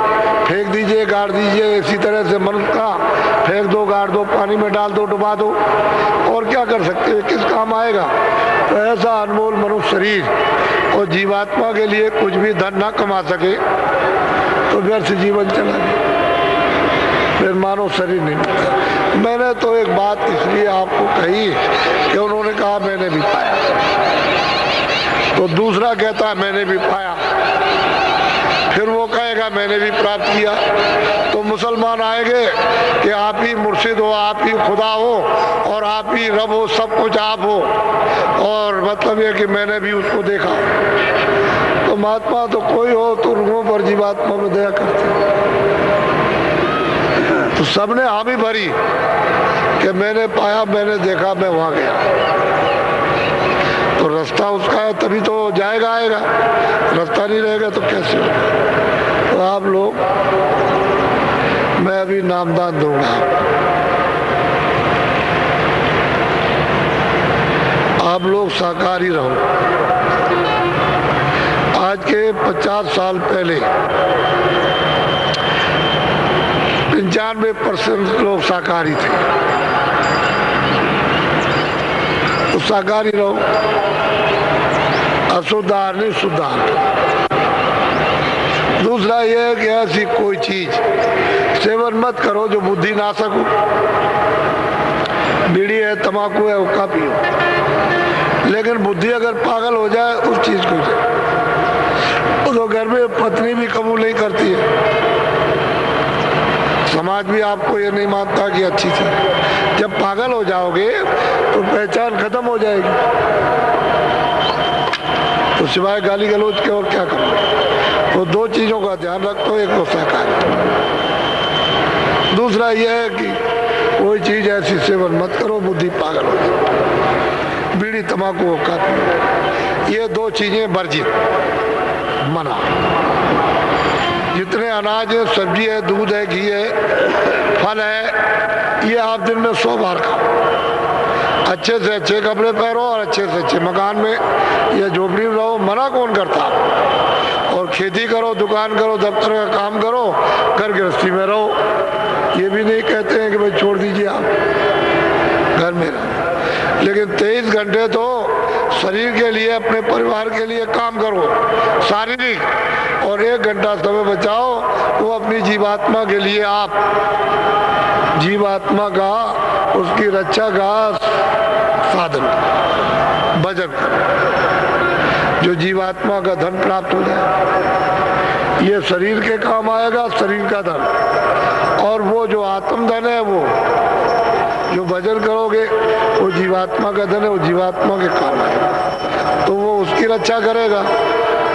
फेंक दीजिए, गाड़ दीजिए, इसी तरह से मनुष्य का फेंक दो, गाड़ दो, पानी में डाल दो, डुबा दो, और क्या कर सकते हैं, किस काम आएगा। तो ऐसा अनमोल मनुष्य शरीर, और जीवात्मा के लिए कुछ भी धन ना कमा सके तो व्यर्थ जीवन चला गया, फिर मानव शरीर नहीं मिलता। मैंने तो एक बात इसलिए आपको कही कि उन्होंने कहा मैंने भी पाया, तो दूसरा कहता है मैंने भी पाया, फिर वो कहेगा मैंने भी प्राप्त किया। तो मुसलमान आएंगे कि आप ही मुर्शिद हो, आप ही खुदा हो, और आप ही रब हो, सब कुछ आप हो, और मतलब ये कि मैंने भी उसको देखा। तो महात्मा तो कोई हो तो रूहों पर जीवात्मा में दया करते, तो सबने हामी भरी कि मैंने पाया, मैंने देखा, मैं वहां गया। तो रास्ता उसका है तभी तो जाएगा, आएगा, रास्ता नहीं रहेगा तो कैसे होगा। तो आप लोग, मैं अभी नामदान दूंगा, आप लोग शाकाहारी रहो। आज के 50 साल पहले 95% लोग शाकाहारी थे, तो शाकाहारी रहो, अशुद्ध आहार नहीं, शुद्ध आहार। दूसरा यह है कि ऐसी कोई चीज सेवन मत करो जो बुद्धि नाशक हो, बीड़ी है, तंबाकू है, हुक्का पियो, लेकिन बुद्धि अगर पागल हो जाए उस चीज को तो घर में पत्नी भी कबूल नहीं करती है, समाज समाज भी आपको ये नहीं मानता कि अच्छी चीज। जब पागल हो जाओगे तो पहचान खत्म हो जाएगी। तो सिवाय गाली गलौज के और क्या करोगे? तो दो चीजों का ध्यान रखो, एक तो सहकार, दूसरा यह है कि कोई चीज ऐसी सेवन मत करो बुद्धि पागल हो जाए। बीड़ी तंबाकू औकात, ये दो चीजें वर्जित, मना। जितने अनाज है, सब्जी है, दूध है, घी है, फल है, ये आप दिन में 100 बार खाओ। अच्छे से अच्छे कपड़े पहनो और अच्छे से अच्छे मकान में या झोपड़ी में रहो, मना कौन करता? और खेती करो, दुकान करो, दफ्तर का काम करो, घर गृहस्थी में रहो। ये भी नहीं कहते हैं कि भाई छोड़ दीजिए आप घर में रहो, लेकिन 23 घंटे तो शरीर के लिए, अपने परिवार के लिए काम करो शारीरिक, और 1 घंटा समय बचाओ वो अपनी जीवात्मा के लिए। आप जीवात्मा का, उसकी रक्षा का साधन भजन करो, जो जीवात्मा का धन प्राप्त हो जाए। ये शरीर के काम आएगा, शरीर का धन, और वो जो आत्म धन है, वो जो भजन करोगे वो जीवात्मा का धन है, वो जीवात्मा के काम आएगा, तो वो उसकी रक्षा करेगा।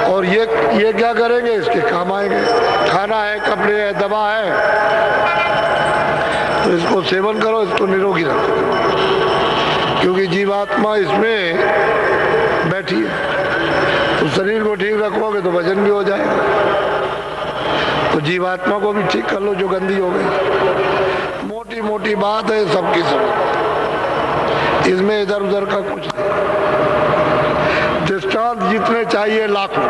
और ये क्या करेंगे? इसके काम आएंगे। खाना है, कपड़े है, दवा है, तो इसको सेवन करो, इसको निरोगी रखो, क्योंकि जीवात्मा इसमें बैठी है। तो शरीर को ठीक रखोगे तो वजन भी हो जाएगा। तो जीवात्मा को भी ठीक कर लो जो गंदी हो गई। मोटी मोटी बात है, सबकी समझ, इसमें इधर उधर का कुछ नहीं। दृष्टांत जितने चाहिए लाखों,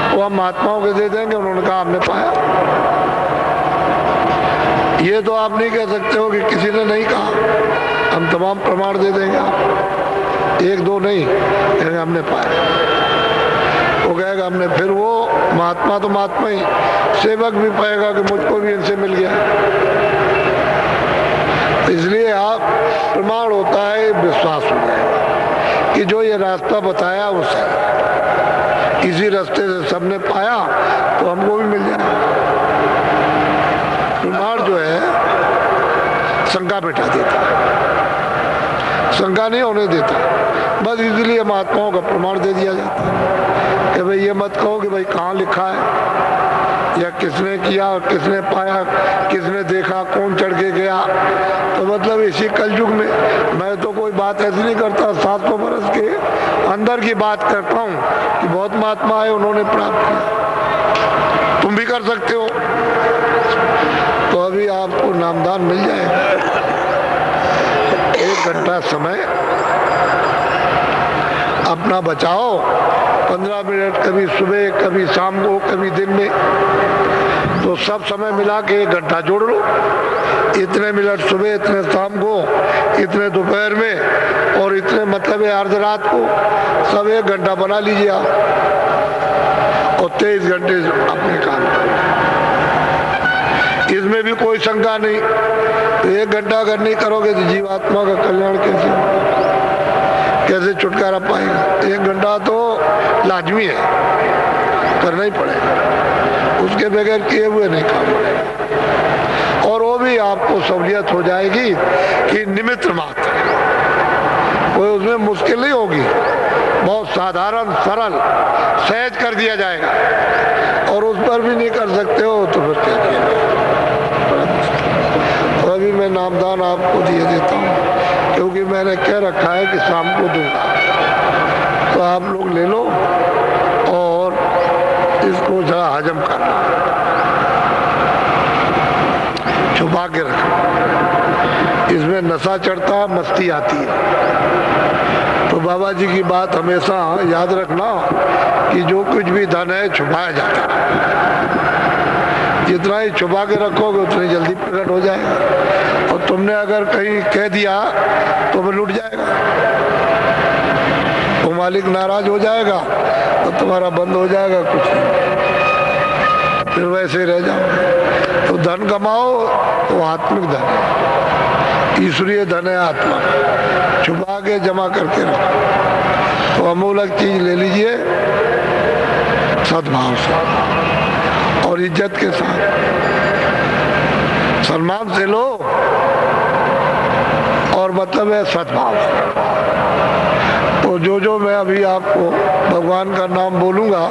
वो हम महात्माओं के दे देंगे, उन्होंने कहा हमने पाया। ये तो आप नहीं कह सकते हो कि किसी ने नहीं कहा, हम तमाम प्रमाण दे देंगे आप, 1-2 नहीं, हमने पाया। वो कहेगा हमने, फिर वो महात्मा तो महात्मा ही, सेवक भी पाएगा कि मुझको भी इनसे मिल गया। इसलिए आप प्रमाण होता है, विश्वास हो जाएगा कि जो ये रास्ता बताया वो सही, इसी रास्ते से सबने पाया तो हमको भी मिल जाएगा। प्रमाण जो है शंका बैठा देता है, शंका नहीं होने देता, बस इसलिए महात्माओं का प्रमाण दे दिया जाता है कि भाई ये मत कहो कि भाई कहाँ लिखा है या किसने किया, किसने पाया, किसने देखा, कौन चढ़ के गया। तो मतलब इसी कलयुग में मैं तो कोई बात ऐसी नहीं करता, 700 बरस के अंदर की बात करता हूँ कि बहुत महात्मा है, उन्होंने प्राप्त किया, तुम भी कर सकते हो। तो अभी आपको नामदान मिल जाएगा। 1 घंटा समय अपना बचाओ, 15 मिनट, कभी सुबह, कभी शाम को, कभी दिन में, तो सब समय मिला के 1 घंटा जोड़ लो। इतने मिनट सुबह, इतने शाम को, इतने दोपहर में, और इतने मतलब है अर्ध रात को, सब 1 घंटा बना लीजिए आप, और 23 घंटे अपने काम करो। इसमें भी कोई शंका नहीं। तो 1 घंटा अगर नहीं करोगे तो जीवात्मा का कल्याण कैसे छुटकारा पाएगा? 1 घंटा तो लाजमी है, करना ही पड़ेगा, उसके बगैर किए हुए नहीं काम पड़ेगा। और वो भी आपको सहूलियत हो जाएगी कि निमित्त मात्र, कोई उसमें मुश्किल नहीं होगी, बहुत साधारण सरल सहज कर दिया जाएगा। और उस पर भी नहीं कर सकते हो तो फिर क्या किया? तो अभी मैं नामदान आपको दिए देता हूँ, क्योंकि मैंने कह रखा है कि शाम को दूंगा, तो आप लोग ले लो और इसको जरा हजम करना, छुपा के रखो। इसमें नशा चढ़ता है, मस्ती आती है। तो बाबा जी की बात हमेशा याद रखना कि जो कुछ भी धन है छुपाया जाता है, जितना ही छुपा के रखोगे उतनी जल्दी प्रकट हो जाएगा। और तुमने अगर कहीं कह दिया तो वो लूट जाएगा, तो मालिक नाराज हो जाएगा तो तुम्हारा बंद हो जाएगा, कुछ नहीं, फिर वैसे ही रह जाओ। तो धन कमाओ तो आत्मिक धन है, ईश्वरीय धन है आत्मा, छुपा के जमा करके रखो। तो अमूलक चीज ले लीजिए सद्भाव से और इज्जत के साथ। सम्मान से लो और मतलब है सद्भाव। तो जो मैं अभी आपको भगवान का नाम बोलूँगा,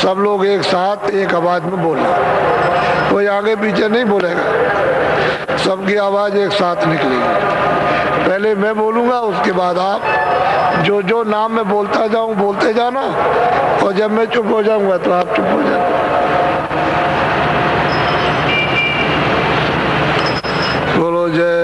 सब लोग एक साथ एक आवाज में बोलना, कोई आगे पीछे नहीं बोलेगा, सबकी आवाज एक साथ निकलेगी। पहले मैं बोलूँगा, उसके बाद आप जो नाम मैं बोलता जाऊँ बोलते जाना, और जब मैं चुप हो जाऊँगा तो आप चुप हो जाना। बोलो जय